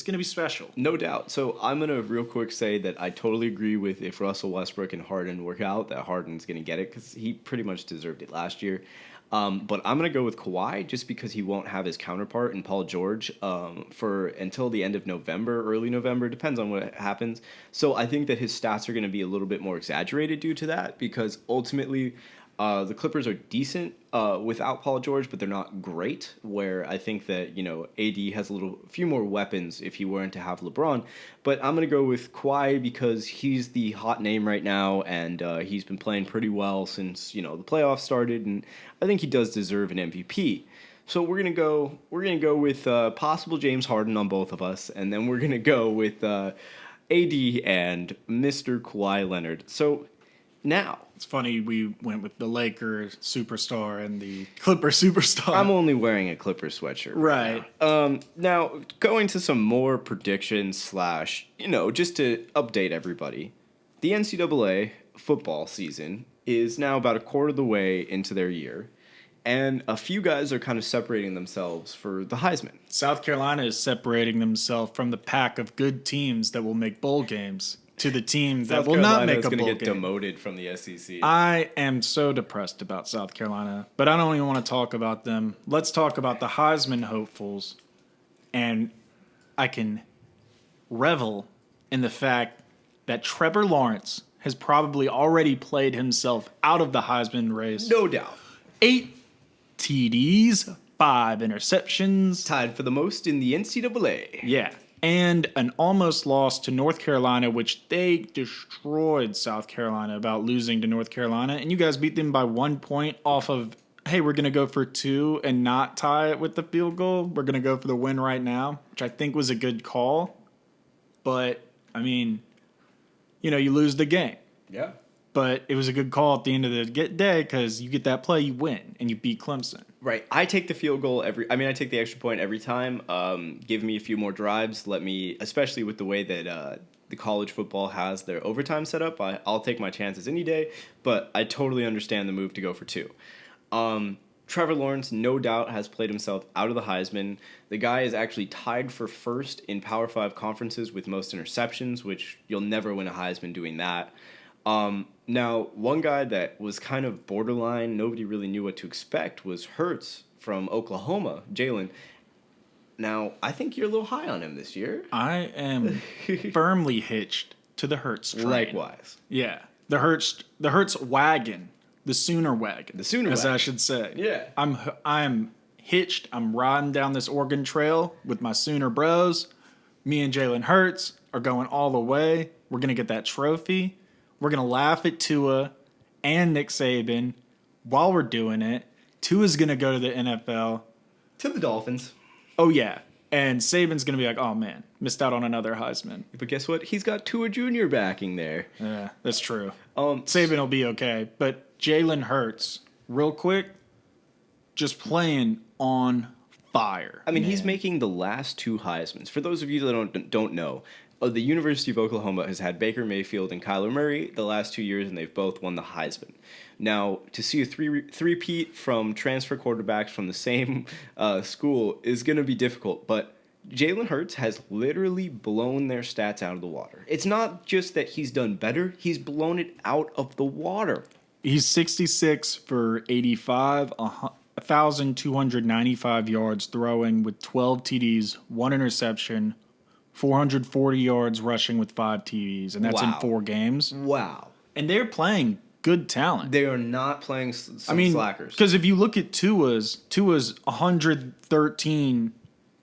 gonna be special. No doubt. So I'm gonna real quick say that I totally agree with if Russell Westbrook and Harden work out, that Harden's gonna get it because he pretty much deserved it last year. But I'm gonna go with Kawhi just because he won't have his counterpart in Paul George for until the end of November, early November, depends on what happens. So I think that his stats are gonna be a little bit more exaggerated due to that because ultimately. The Clippers are decent without Paul George, but they're not great. Where I think that AD has a few more weapons if he weren't to have LeBron. But I'm gonna go with Kawhi because he's the hot name right now, and he's been playing pretty well since the playoffs started, and I think he does deserve an MVP. So we're gonna go with possible James Harden on both of us, and then we're gonna go with AD and Mr. Kawhi Leonard. So now. It's funny we went with the Lakers superstar and the Clipper superstar. I'm only wearing a Clippers sweatshirt. Right. Now, going to some more predictions / just to update everybody. The NCAA football season is now about a quarter of the way into their year, and a few guys are kind of separating themselves for the Heisman. South Carolina is separating themselves from the pack of good teams that will make bowl games. to the team that South will Carolina not make is a going bowl to get game. demoted from the SEC. I am so depressed about South Carolina, but I don't even want to talk about them. Let's talk about the Heisman hopefuls, and I can revel in the fact that Trevor Lawrence has probably already played himself out of the Heisman race. No doubt. 8 TDs, 5 interceptions. Tied for the most in the NCAA. Yeah. And an almost loss to North Carolina, which they destroyed South Carolina about losing to North Carolina. And you guys beat them by 1 point off of, hey, we're going to go for 2 and not tie it with the field goal. We're going to go for the win right now, which I think was a good call. But, I mean, you know, you lose the game. Yeah. But it was a good call at the end of the day because you get that play, you win, and you beat Clemson. Right. I take the field goal I take the extra point every time. Give me a few more drives. Let me, especially with the way that the college football has their overtime set up, I'll take my chances any day. But I totally understand the move to go for 2. Trevor Lawrence, no doubt, has played himself out of the Heisman. The guy is actually tied for first in Power 5 conferences with most interceptions, which you'll never win a Heisman doing that. Now, one guy that was kind of borderline, nobody really knew what to expect, was Hurts from Oklahoma, Jalen. Now, I think you're a little high on him this year. I am firmly hitched to the Hurts train. Likewise. Yeah. The Hurts wagon. The Sooner wagon. The Sooner as wagon. I should say. Yeah. I'm hitched. I'm riding down this Oregon Trail with my Sooner bros. Me and Jalen Hurts are going all the way. We're going to get that trophy. We're going to laugh at Tua and Nick Saban while we're doing it. Tua's going to go to the NFL. To the Dolphins. Oh, yeah. And Saban's going to be like, oh, man, missed out on another Heisman. But guess what? He's got Tua Jr. backing there. Yeah, that's true. Saban will be okay. But Jalen Hurts, real quick, just playing on fire. I mean, man. he's making the last 2 Heismans. For those of you that don't know, the University of Oklahoma has had Baker Mayfield and Kyler Murray the last 2 years, and they've both won the Heisman. Now, to see a three-peat from transfer quarterbacks from the same school is going to be difficult, but Jalen Hurts has literally blown their stats out of the water. It's not just that he's done better, he's blown it out of the water. He's 66 for 85, 1,295 yards throwing with 12 TDs, 1 interception, 440 yards rushing with 5 TDs, and that's in 4 games. Wow. And they're playing good talent. They are not playing slackers. Because if you look at Tua's 113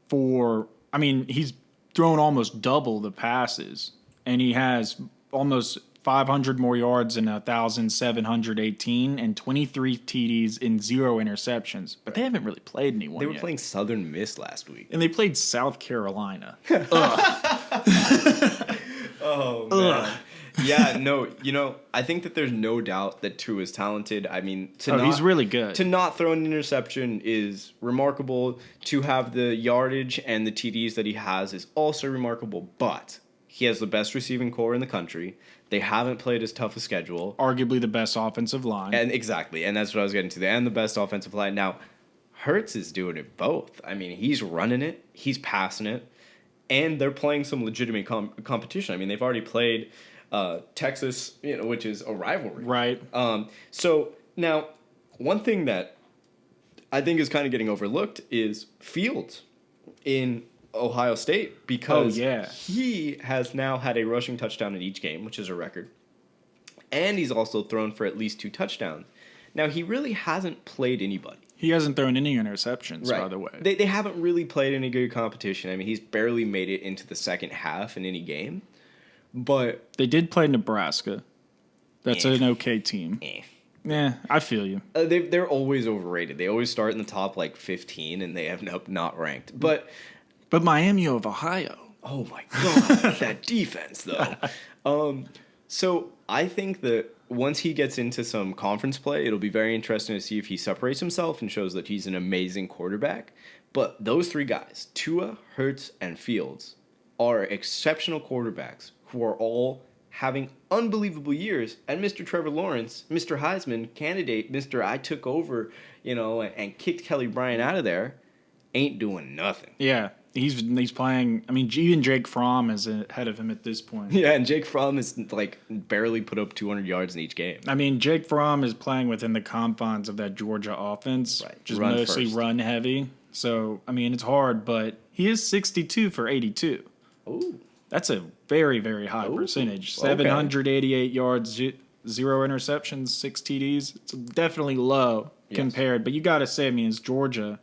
for, he's thrown almost double the passes, and he has almost 500 more yards and 1,718 and 23 TDs and 0 interceptions. But they haven't really played anyone They were yet. playing Southern Miss last week. And they played South Carolina. Oh, man. Yeah, no, I think that there's no doubt that Tua is talented. I mean, he's really good. To not throw an interception is remarkable. To have the yardage and the TDs that he has is also remarkable. But he has the best receiving core in the country. They haven't played as tough a schedule. Arguably the best offensive line. And exactly, and that's what I was getting to. And the best offensive line. Now, Hurts is doing it both. I mean, he's running it, he's passing it, and they're playing some legitimate competition. I mean, they've already played Texas, which is a rivalry. Right. So now, one thing that I think is kind of getting overlooked is Fields in Ohio State, because he has now had a rushing touchdown in each game, which is a record. And he's also thrown for at least 2 touchdowns. Now, he really hasn't played anybody. He hasn't thrown any interceptions, by the way. They haven't really played any good competition. I mean, he's barely made it into the second half in any game. But they did play Nebraska. That's an okay team. Yeah, I feel you. They're always overrated. They always start in the top 15, and they end up not ranked. But Miami of Ohio. Oh my God, that defense though. So I think that once he gets into some conference play, it'll be very interesting to see if he separates himself and shows that he's an amazing quarterback. But those 3 guys, Tua, Hurts, and Fields, are exceptional quarterbacks who are all having unbelievable years. And Mr. Trevor Lawrence, Mr. Heisman candidate, Mr. I took over, and kicked Kelly Bryant out of there, ain't doing nothing. Yeah. He's playing. I mean, even Jake Fromm is ahead of him at this point. Yeah, and Jake Fromm is like barely put up 200 yards in each game. I mean, Jake Fromm is playing within the confines of that Georgia offense, Right. just Run mostly first. run heavy. So, I mean, it's hard, but he is 62 for 82. Oh, That's a very, very high Ooh, percentage. okay. 788 yards, 0 interceptions, 6 TDs. It's definitely low compared, but you got to say, I mean, it's Georgia.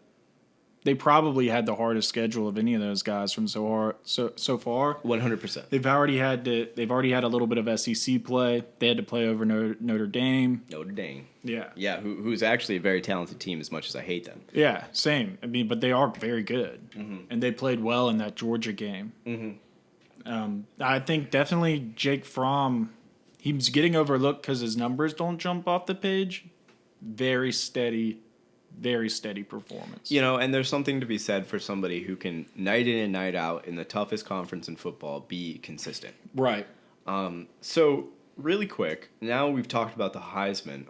They probably had the hardest schedule of any of those guys from so far. 100%. They've already had a little bit of SEC play. They had to play over Notre Dame. Notre Dame. Yeah. Yeah, who's actually a very talented team as much as I hate them. Yeah, same. I mean, but they are very good, and they played well in that Georgia game. I think definitely Jake Fromm, he's getting overlooked because his numbers don't jump off the page. Very steady performance. You know, and there's something to be said for somebody who can night in and night out in the toughest conference in football be consistent. Right. So really quick, now we've talked about the Heisman.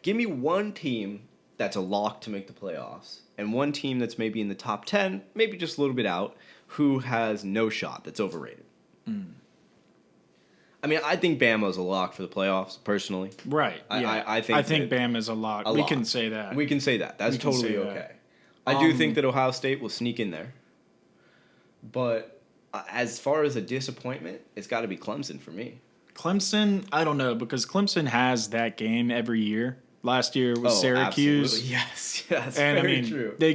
Give me one team that's a lock to make the playoffs and one team that's maybe in the top 10, maybe just a little bit out, who has no shot, that's overrated. I mean, I think Bama's a lock for the playoffs, personally. Right. Yeah. I think Bama's a lock. We can say that. We can say that. That's We can totally say okay. that. I do think that Ohio State will sneak in there. But as far as a disappointment, it's got to be Clemson for me. Clemson, I don't know, because Clemson has that game every year. Last year was Syracuse. Absolutely. Yes, And very I mean, true. they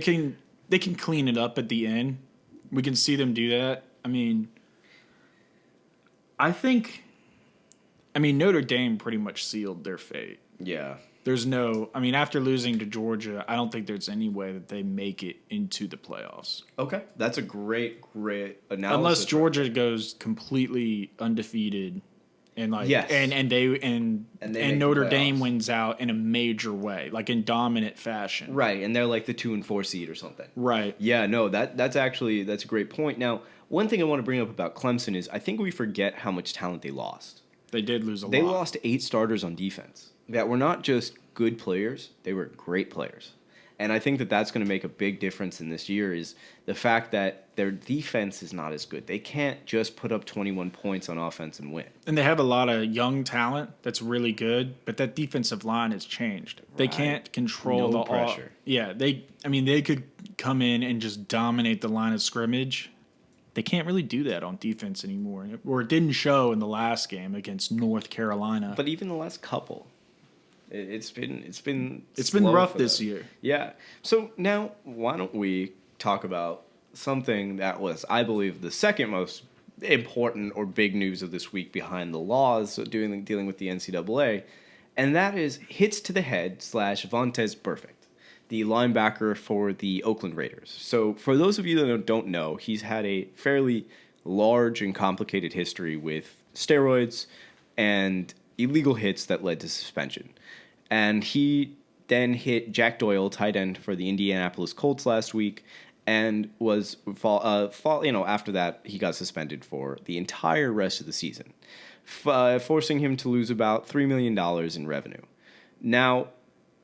can clean it up at the end. We can see them do that. I mean, Notre Dame pretty much sealed their fate. Yeah. After losing to Georgia, I don't think there's any way that they make it into the playoffs. Okay. That's a great analysis. Unless Georgia goes completely undefeated and Yes. and they make Notre the Dame playoffs. wins out in a major way, like in dominant fashion. Right, and they're like the 2 and 4 seed or something. Right. Yeah, no, that's a great point. Now, one thing I want to bring up about Clemson is I think we forget how much talent they lost. They did lose a lot. They lost 8 starters on defense that were not just good players, they were great players. And I think that that's going to make a big difference in this year is the fact that their defense is not as good. They can't just put up 21 points on offense and win. And they have a lot of young talent that's really good, but that defensive line has changed. They Right. can't control No the pressure. Yeah, they could come in and just dominate the line of scrimmage. They can't really do that on defense anymore. Or it didn't show in the last game against North Carolina. But even the last couple, it's been It's been slow rough for this them. year. Yeah. So now why don't we talk about something that was, I believe, the second most important or big news of this week behind the laws dealing with the NCAA, and that is hits to the head / Vontaze Burfict, the linebacker for the Oakland Raiders. So for those of you that don't know, he's had a fairly large and complicated history with steroids and illegal hits that led to suspension. And he then hit Jack Doyle, tight end for the Indianapolis Colts last week, and was after that he got suspended for the entire rest of the season, forcing him to lose about $3 million in revenue. Now,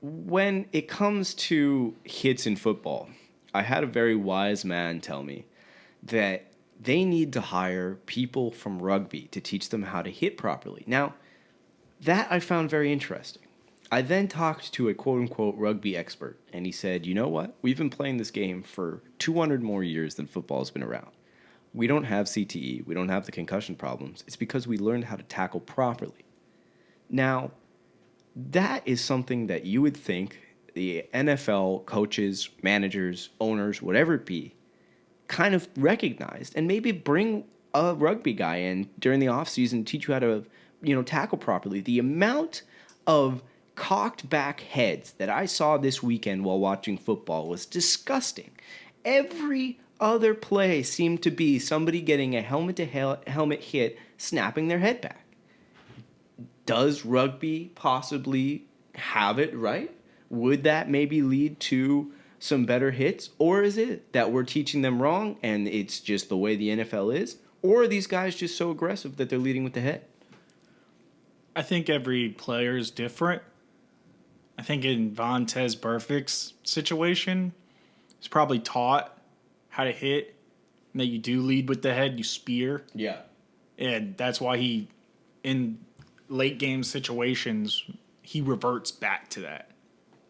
when it comes to hits in football, I had a very wise man tell me that they need to hire people from rugby to teach them how to hit properly. Now, that I found very interesting. I then talked to a quote-unquote rugby expert, and he said, you know what? We've been playing this game for 200 more years than football's been around. We don't have CTE. We don't have the concussion problems. It's because we learned how to tackle properly. Now, that is something that you would think the NFL coaches, managers, owners, whatever it be, kind of recognized and maybe bring a rugby guy in during the offseason to teach you how to, tackle properly. The amount of cocked back heads that I saw this weekend while watching football was disgusting. Every other play seemed to be somebody getting a helmet hit, snapping their head back. Does rugby possibly have it right? Would that maybe lead to some better hits? Or is it that we're teaching them wrong and it's just the way the NFL is? Or are these guys just so aggressive that they're leading with the head? I think every player is different. I think in Vontaze Burfict's situation, he's probably taught how to hit, and that you do lead with the head, you spear. Yeah. And that's why he, in late game situations, he reverts back to that.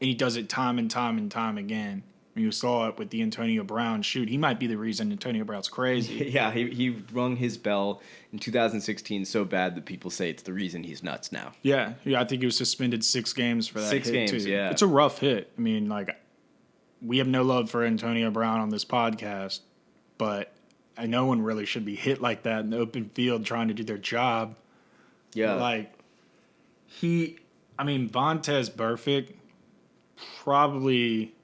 And he does it time and time and time again. You saw it with the Antonio Brown shoot. He might be the reason Antonio Brown's crazy. Yeah, he rung his bell in 2016 so bad that people say it's the reason he's nuts now. Yeah, I think he was suspended 6 games for that 6 hit, games, too. yeah. It's a rough hit. I mean, like, we have no love for Antonio Brown on this podcast, but no one really should be hit like that in the open field trying to do their job. Yeah. Like, Vontaze Burfict probably,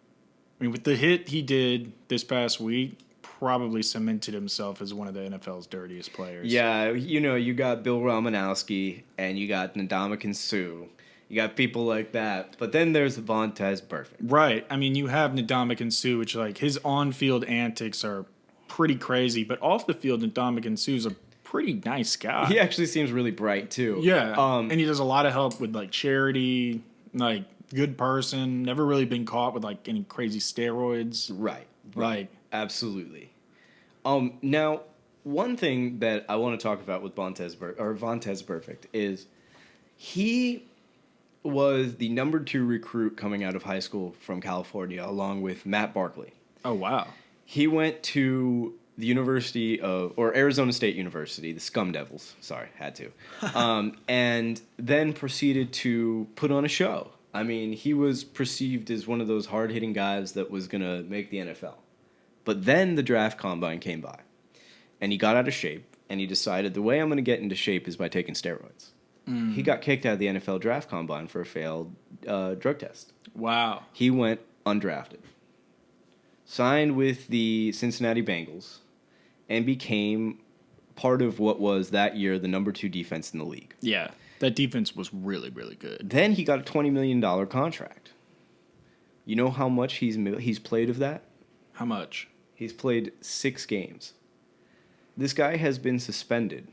with the hit he did this past week, probably cemented himself as one of the NFL's dirtiest players. Yeah, you got Bill Romanowski and you got Ndamukong Suh. You got people like that. But then there's Vontaze Burfict. Right. I mean, you have Ndamukong Suh, which, like, his on-field antics are pretty crazy, but off the field, Ndamukong Suh's a pretty nice guy. He actually seems really bright, too. Yeah. And he does a lot of help with, like, charity, like, good person, never really been caught with, like, any crazy steroids. Right. Like, absolutely. Now, one thing that I want to talk about with Vontaze Burfict is he was the number 2 recruit coming out of high school from California, along with Matt Barkley. oh, wow. He went to the Arizona State University, the Scum Devils. Sorry, had to. And then proceeded to put on a show. I mean, he was perceived as one of those hard-hitting guys that was going to make the NFL. But then the draft combine came by, and he got out of shape, and he decided the way I'm going to get into shape is by taking steroids. He got kicked out of the NFL draft combine for a failed drug test. Wow. He went undrafted, signed with the Cincinnati Bengals, and became part of what was that year the number 2 defense in the league. Yeah. That defense was really, really good. Then he got a $20 million contract. You know how much he's played of that? How much? He's played 6 games. This guy has been suspended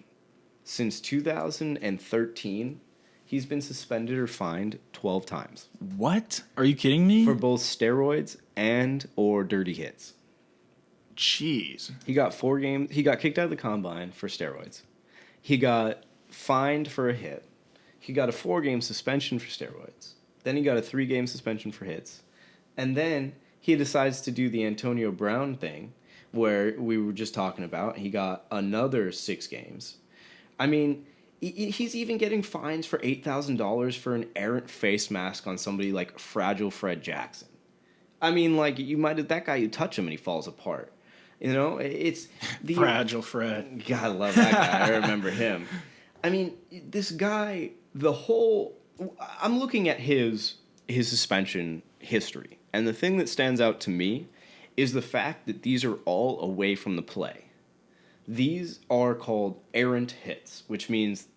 since 2013. He's been suspended or fined 12 times. What? Are you kidding me? For both steroids and or dirty hits. Jeez. He got 4 games. He got kicked out of the combine for steroids. He got fined for a hit. He got a 4-game suspension for steroids. Then he got a 3-game suspension for hits. And then he decides to do the Antonio Brown thing, where we were just talking about. He got another 6 games. I mean, he's even getting fines for $8,000 for an errant face mask on somebody like Fragile Fred Jackson. I mean, like, that guy, you touch him and he falls apart. You know, it's the Fragile Fred. God, I love that guy. I remember him. I mean, this guy, I'm looking at his suspension history, and the thing that stands out to me is the fact that these are all away from the play. These are called errant hits, which means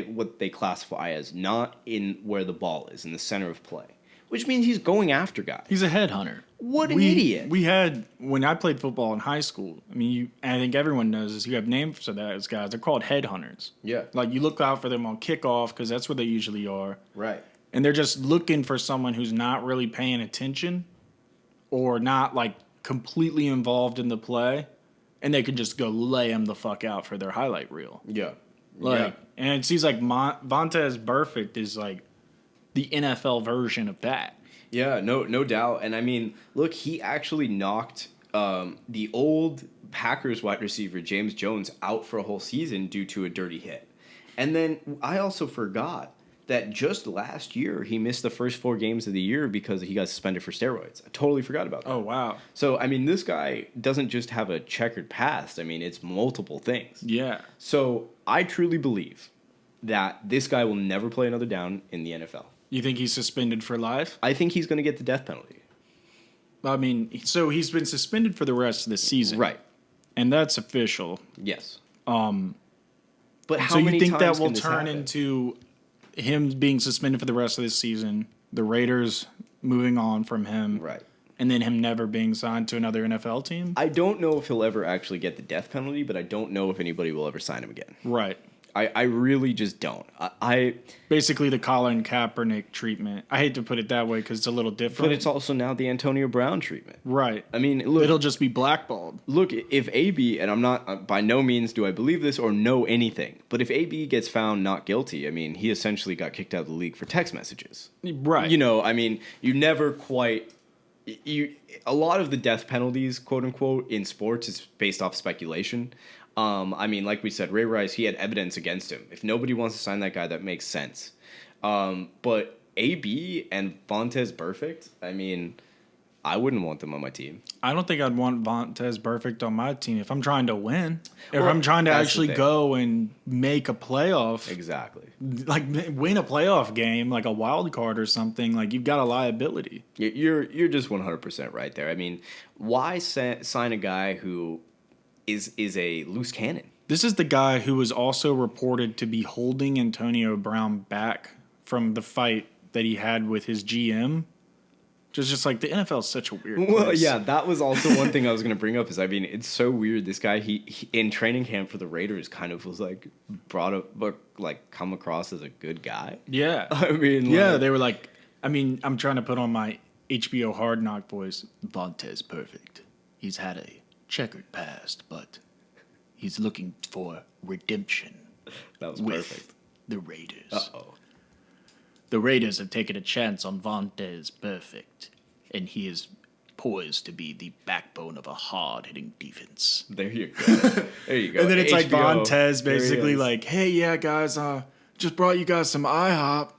what they classify as not in where the ball is, in the center of play, which means he's going after guys. He's a headhunter. What an idiot. We had, when I played football in high school, I mean, I think everyone knows this, you have names for those guys. They're called headhunters. Yeah. Like, you look out for them on kickoff because that's where they usually are. Right. And they're just looking for someone who's not really paying attention or not, like, completely involved in the play, and they can just go lay them the fuck out for their highlight reel. Yeah. And it seems like Vontaze Burfict is, like, the NFL version of that. Yeah, no doubt. And I mean, look, he actually knocked the old Packers wide receiver James Jones out for a whole season due to a dirty hit. And then I also forgot that just last year he missed the first 4 games of the year because he got suspended for steroids. I totally forgot about that. Oh, wow. So, I mean, this guy doesn't just have a checkered past. I mean, it's multiple things. Yeah. So I truly believe that this guy will never play another down in the NFL. You think he's suspended for life? I think he's going to get the death penalty. I mean, so he's been suspended for the rest of the season. Right. And that's official. Yes. But how so you many think that times will can this turn happen? into him being suspended for the rest of the season, the Raiders moving on from him, Right. and then him never being signed to another NFL team? I don't know if he'll ever actually get the death penalty, but I don't know if anybody will ever sign him again. Right. I really just don't. Basically, the Colin Kaepernick treatment. I hate to put it that way because it's a little different. But it's also now the Antonio Brown treatment. Right. I mean, look, it'll just be blackballed. Look, if AB, and I'm not, by no means do I believe this or know anything, but if AB gets found not guilty, I mean, he essentially got kicked out of the league for text messages. Right. You know, I mean, you never quite. A lot of the death penalties, quote unquote, in sports is based off speculation. I mean, like we said, Ray Rice, he had evidence against him. If nobody wants to sign that guy, that makes sense. But AB and Vontez Burfict, I mean, I wouldn't want them on my team. I don't think I'd want Vontez Burfict on my team if I'm trying to win. If Well, I'm trying to that's actually the thing. go and make a playoff, Exactly. like win a playoff game, like a wild card or something, like you've got a liability. You're just 100% right there. I mean, why sign a guy who is a loose cannon? This is the guy who was also reported to be holding Antonio Brown back from the fight that he had with his GM. Just like the NFL is such a weird place. Well, yeah, that was also one thing I was going to bring up. Is I mean, it's so weird. This guy, he in training camp for the Raiders, kind of was like brought up, but like come across as a good guy. Yeah. I mean, Yeah, like, they were like, I mean, I'm trying to put on my HBO Hard Knock voice. Vontez Perfect. He's had a checkered past, but he's looking for redemption that was with perfect. the Raiders. Uh-oh. The Raiders have taken a chance on Vontez Perfect, and he is poised to be the backbone of a hard-hitting defense. There you go. There you go. And then it's like HBO, Vontez there he basically is. like, hey, yeah, guys, just brought you guys some IHOP.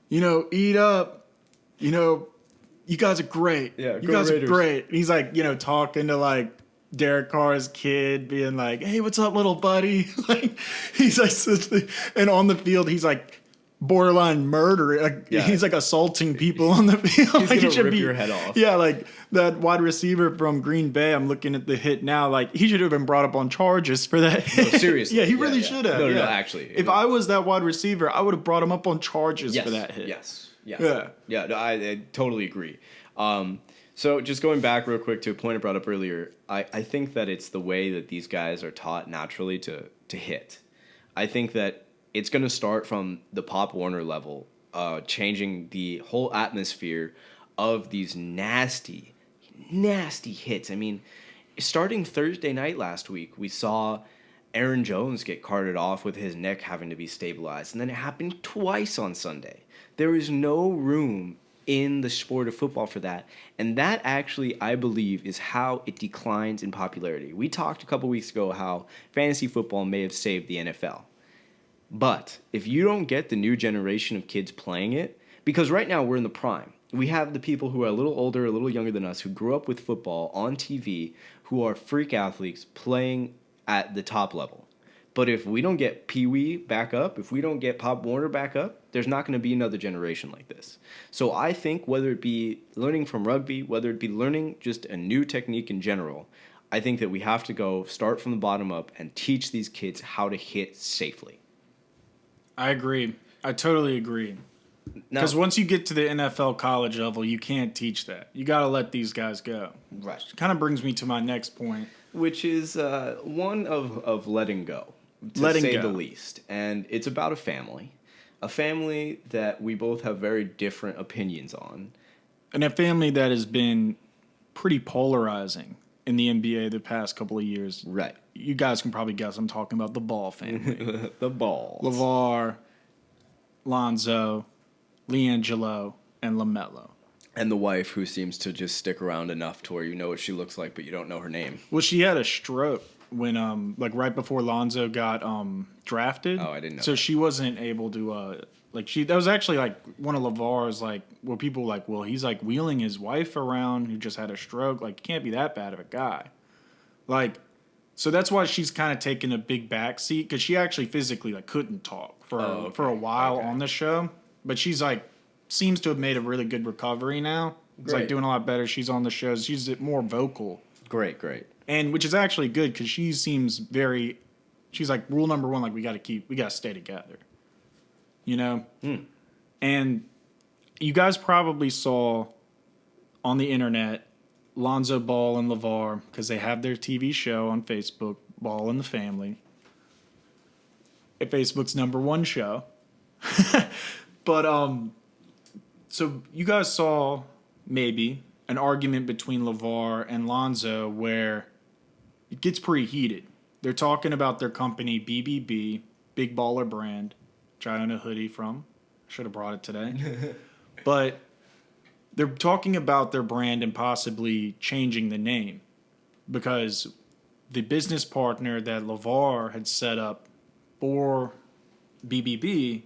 You know, eat up. You know, you guys are great. Yeah, you go guys Raiders. are great. And he's like, you know, talking to like Derek Carr's kid, being like, hey, what's up, little buddy? Like, he's like, and on the field, he's like borderline murder. Like, Yeah. he's like assaulting people on the field. He's Like, gonna he should rip be- your head off. Yeah, like that wide receiver from Green Bay. I'm looking at the hit now. Like, he should have been brought up on charges for that. No, seriously. Yeah, he Yeah, really yeah. should have. No, yeah. actually. If I was that wide receiver, I would have brought him up on charges Yes, for that hit. Yes. Yeah. Yeah. Yeah. No, I totally agree. So just going back real quick to a point I brought up earlier, I think that it's the way that these guys are taught naturally to hit. I think that it's going to start from the Pop Warner level, changing the whole atmosphere of these nasty, nasty hits. I mean, starting Thursday night last week, we saw Aaron Jones get carted off with his neck having to be stabilized, and then it happened twice on Sunday. There is no room in the sport of football for that, and that actually, I believe, is how it declines in popularity. We talked a couple weeks ago how fantasy football may have saved the NFL. But if you don't get the new generation of kids playing it, because right now we're in the prime. We have the people who are a little older, a little younger than us, who grew up with football on TV, who are freak athletes playing at the top level. But if we don't get Pee Wee back up, if we don't get Pop Warner back up, there's not going to be another generation like this. So I think whether it be learning from rugby, whether it be learning just a new technique in general, I think that we have to go start from the bottom up and teach these kids how to hit safely. I agree. I totally agree. Now, Because once you get to the NFL college level, you can't teach that. You got to let these guys go. right. Kind of brings me to my next point. Which is one of letting go, to Letting say go. the least. And it's about a family that we both have very different opinions on. And a family that has been pretty polarizing in the NBA the past couple of years. Right. You guys can probably guess I'm talking about the Ball family. The balls. LeVar, Lonzo, LiAngelo, and LaMelo. And the wife who seems to just stick around enough to where you know what she looks like, but you don't know her name. Well, she had a stroke when like right before Lonzo got drafted. Oh, I didn't know So that. she wasn't able to that was actually like one of LeVar's like where people were like, well, he's like wheeling his wife around who just had a stroke. Like, can't be that bad of a guy. Like, so that's why she's kind of taking a big backseat because she actually physically like couldn't talk for a while on the show, but she's like seems to have made a really good recovery now. It's like Great. doing a lot better. She's on the shows. She's more vocal. Great. And which is actually good because she seems very, she's like rule number one, like we got to stay together, you know? And you guys probably saw on the internet, Lonzo Ball and LeVar, because they have their TV show on Facebook, Ball and the Family. at Facebook's #1 show. But so you guys saw maybe an argument between LeVar and Lonzo where it gets pretty heated. They're talking about their company BBB, Big Baller Brand, which I own a hoodie from. Should have brought it today. But they're talking about their brand and possibly changing the name because the business partner that LeVar had set up for BBB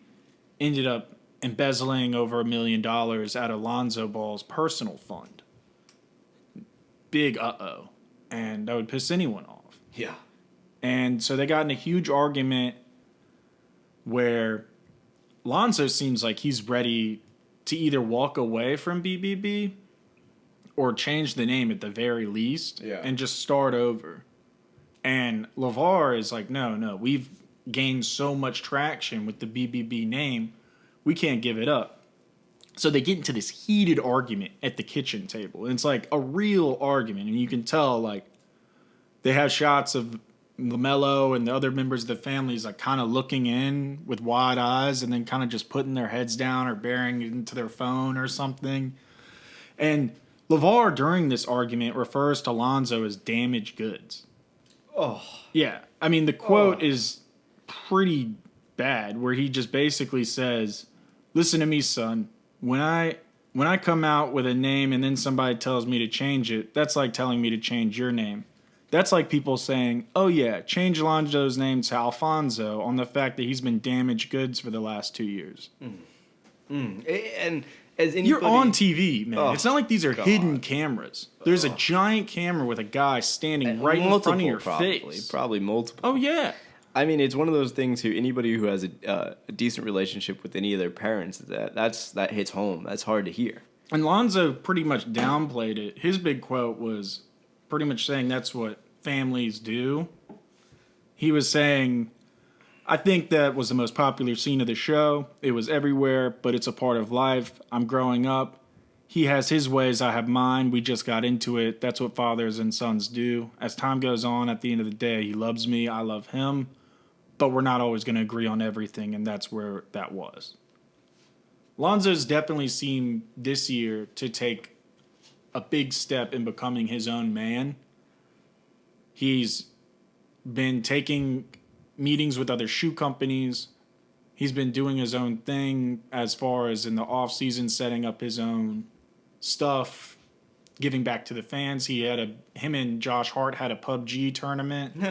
ended up embezzling over $1 million out of Lonzo Ball's personal fund. Big uh-oh. And that would piss anyone off. Yeah. And so they got in a huge argument where Lonzo seems like he's ready to either walk away from BBB or change the name at the very least and just start over. And LeVar is like, no, we've gained so much traction with the BBB name, we can't give it up. So they get into this heated argument at the kitchen table. And it's like a real argument. And you can tell, like, they have shots of LaMelo and the other members of the families like kind of looking in with wide eyes and then kind of just putting their heads down or bearing into their phone or something. And LeVar during this argument refers to Lonzo as damaged goods. Oh. Yeah. I mean, the quote is pretty bad where he just basically says, listen to me, son. When I come out with a name and then somebody tells me to change it, that's like telling me to change your name. That's like people saying, oh, yeah, change Lonzo's name to Alfonso on the fact that he's been damaged goods for the last 2 years. And as anybody, you're on TV, man. Oh, it's not like these are God. hidden cameras. There's a giant camera with a guy standing right in front of your face. Probably multiple. Oh, yeah. I mean, it's one of those things who anybody who has a decent relationship with any of their parents, that hits home. That's hard to hear. And Lonzo pretty much downplayed it. His big quote was pretty much saying that's what families do. He was saying, I think that was the most popular scene of the show. It was everywhere, but it's a part of life. I'm growing up. He has his ways, I have mine. We just got into it. That's what fathers and sons do. As time goes on, at the end of the day, he loves me, I love him. But we're not always going to agree on everything, and that's where that was. Lonzo's definitely seemed this year to take a big step in becoming his own man. He's been taking meetings with other shoe companies. He's been doing his own thing as far as in the off season, setting up his own stuff, giving back to the fans. Him and Josh Hart had a PUBG tournament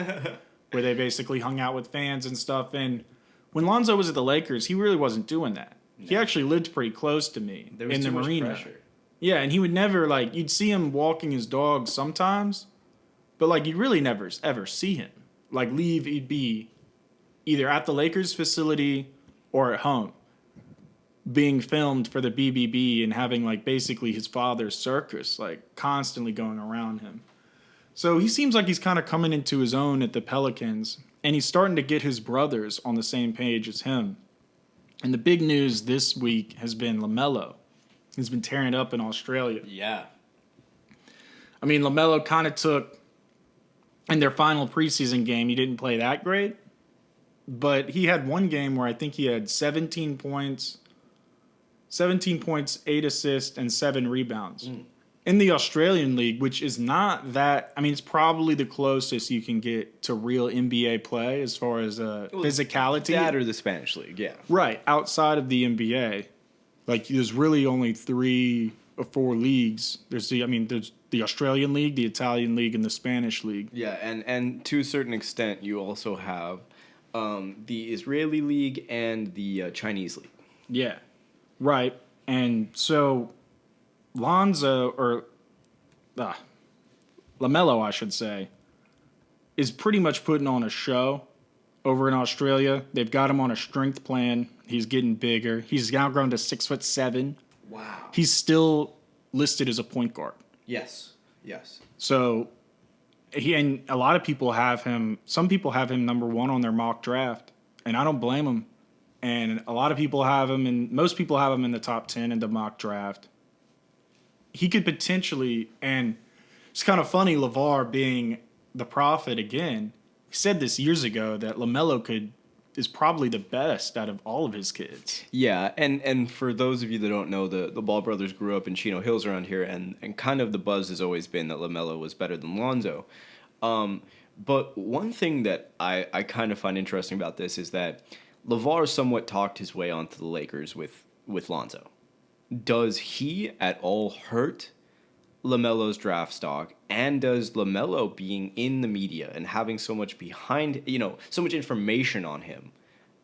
where they basically hung out with fans and stuff. And when Lonzo was at the Lakers, he really wasn't doing that. No. He actually lived pretty close to me in the marina. Pressure. Yeah, and he would never, like, you'd see him walking his dog sometimes, but, like, you'd really never ever see him. Like, he'd be either at the Lakers facility or at home being filmed for the BBB and having, like, basically his father's circus, like, constantly going around him. So he seems like he's kind of coming into his own at the Pelicans, and he's starting to get his brothers on the same page as him. And the big news this week has been LaMelo. He's been tearing it up in Australia. Yeah. I mean, LaMelo kind of took, in their final preseason game, he didn't play that great. But he had one game where I think he had 17 points, 8 assists, and 7 rebounds. In the Australian League, which is not that, I mean, it's probably the closest you can get to real NBA play as far as physicality. That or the Spanish League, yeah. Right, outside of the NBA. Like, there's really only 3 or 4 leagues. There's the Australian League, the Italian League, and the Spanish League. Yeah, and to a certain extent, you also have the Israeli League and the Chinese League. Yeah, right. And so LaMelo, I should say, is pretty much putting on a show over in Australia. They've got him on a strength plan. He's getting bigger. He's now grown to 6'7". Wow. He's still listed as a point guard. Yes. So and a lot of people have him. Some people have him number 1 on their mock draft, and I don't blame them. And a lot of people have him, and most people have him in the top 10 in the mock draft. He could potentially, and it's kind of funny, LeVar being the prophet again. He said this years ago that LaMelo could is probably the best out of all of his kids. Yeah, and for those of you that don't know, the Ball brothers grew up in Chino Hills around here, and kind of the buzz has always been that LaMelo was better than Lonzo. But one thing that I kind of find interesting about this is that LeVar somewhat talked his way onto the Lakers with Lonzo. Does he at all hurt LaMelo's draft stock, and does LaMelo being in the media and having so much so much information on him,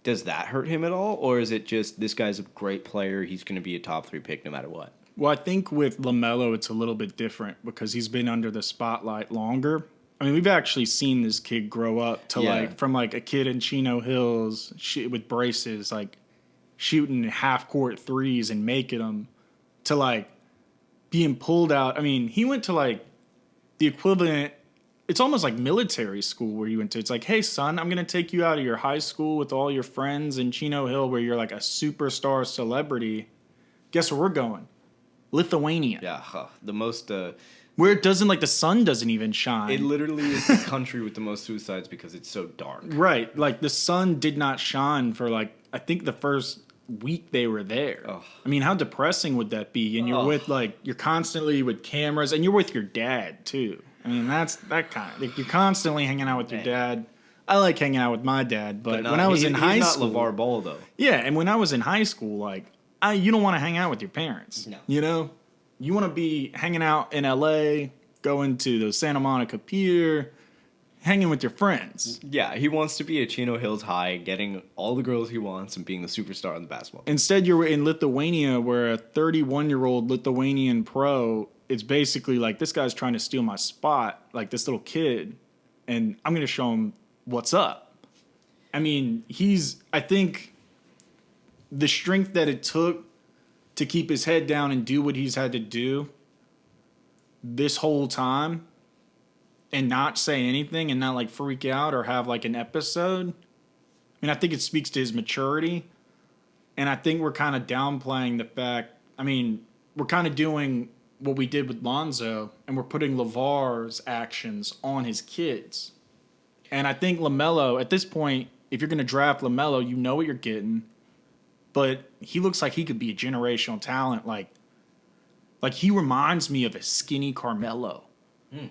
does that hurt him at all, or is it just this guy's a great player, he's going to be a top 3 pick no matter what? Well, I think with LaMelo, it's a little bit different because he's been under the spotlight longer. I mean, we've actually seen this kid grow up to from a kid in Chino Hills with braces, shooting half court threes and making them, to being pulled out. I mean, he went to the equivalent. It's almost like military school where you went to. It's like, hey, son, I'm going to take you out of your high school with all your friends in Chino Hill where you're like a superstar celebrity. Guess where we're going? Lithuania. Yeah, the most... where it doesn't, the sun doesn't even shine. It literally is the country with the most suicides because it's so dark. Right. The sun did not shine for, I think the first week they were there. Oh. I mean, how depressing would that be? And you're with, you're constantly with cameras, and you're with your dad, too. I mean, that's that kind of... you're constantly hanging out with your dad. I like hanging out with my dad, but when I was in high school... He's not LeVar Ball, though. Yeah, and when I was in high school, you don't want to hang out with your parents. No. You know? You want to be hanging out in L.A., going to the Santa Monica Pier, hanging with your friends. Yeah, he wants to be at Chino Hills High, getting all the girls he wants and being the superstar on the basketball team. Instead, you're in Lithuania, where a 31-year-old Lithuanian pro, it's basically this guy's trying to steal my spot, this little kid, and I'm going to show him what's up. I mean, I think the strength that it took to keep his head down and do what he's had to do this whole time and not say anything and not freak out or have an episode. I mean, I think it speaks to his maturity. And I think we're kind of downplaying the fact, we're kind of doing what we did with Lonzo and we're putting LeVar's actions on his kids. And I think LaMelo, at this point, if you're going to draft LaMelo, you know what you're getting. But he looks like he could be a generational talent. He reminds me of a skinny Carmelo.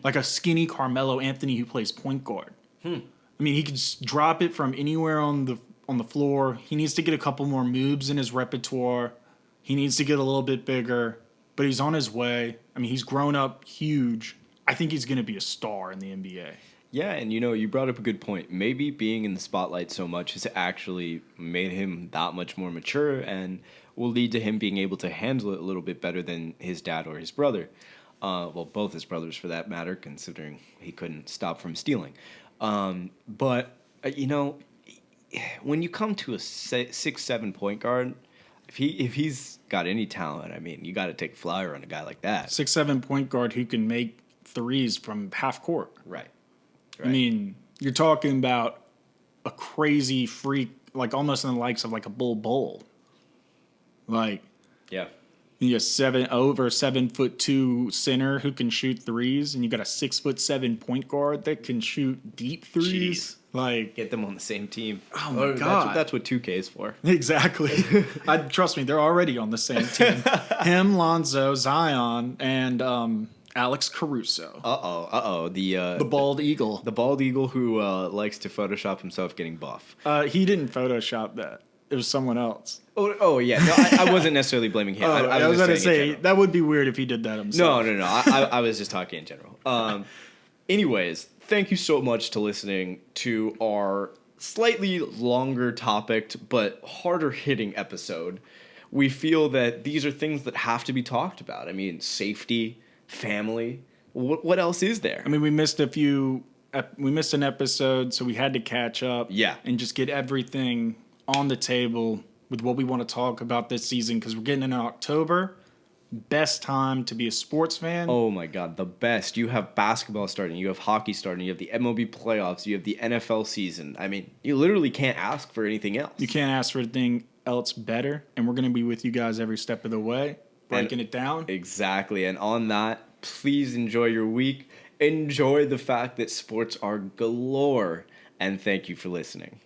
Like a skinny Carmelo Anthony who plays point guard. I mean, he can drop it from anywhere on the floor. He needs to get a couple more moves in his repertoire. He needs to get a little bit bigger. But he's on his way. I mean, he's grown up huge. I think he's going to be a star in the NBA. Yeah, and you brought up a good point. Maybe being in the spotlight so much has actually made him that much more mature and will lead to him being able to handle it a little bit better than his dad or his brother. Well, both his brothers for that matter, considering he couldn't stop from stealing. But when you come to a 6'7" point guard, if he's got any talent, you got to take a flyer on a guy like that. 6'7" point guard who can make threes from half court. Right. I mean, you're talking about a crazy freak, almost in the likes of a Bull Bull. Yeah. You got 7'2" center who can shoot threes, and you got a 6'7" point guard that can shoot deep threes. Get them on the same team. Oh my God. That's what 2K is for. Exactly. Trust me, they're already on the same team. Him, Lonzo, Zion, and Alex Caruso. The bald eagle. The bald eagle who likes to Photoshop himself getting buff. He didn't Photoshop that. It was someone else. Oh yeah. No, I wasn't necessarily blaming him. I was going to say, that would be weird if he did that himself. No. I was just talking in general. Anyways, thank you so much to listening to our slightly longer topic but harder hitting episode. We feel that these are things that have to be talked about. Safety, family. What else is there? We missed we missed an episode, so we had to catch up. Yeah. And just get everything on the table with what we want to talk about this season, because we're getting into October. Best time to be a sports fan. Oh my God, the best. You have basketball starting, you have hockey starting, you have the MLB playoffs, you have the NFL season. You literally can't ask for anything else. You can't ask for anything else better, and we're going to be with you guys every step of the way, breaking it down. Exactly, and on that, please enjoy your week. Enjoy the fact that sports are galore, and thank you for listening.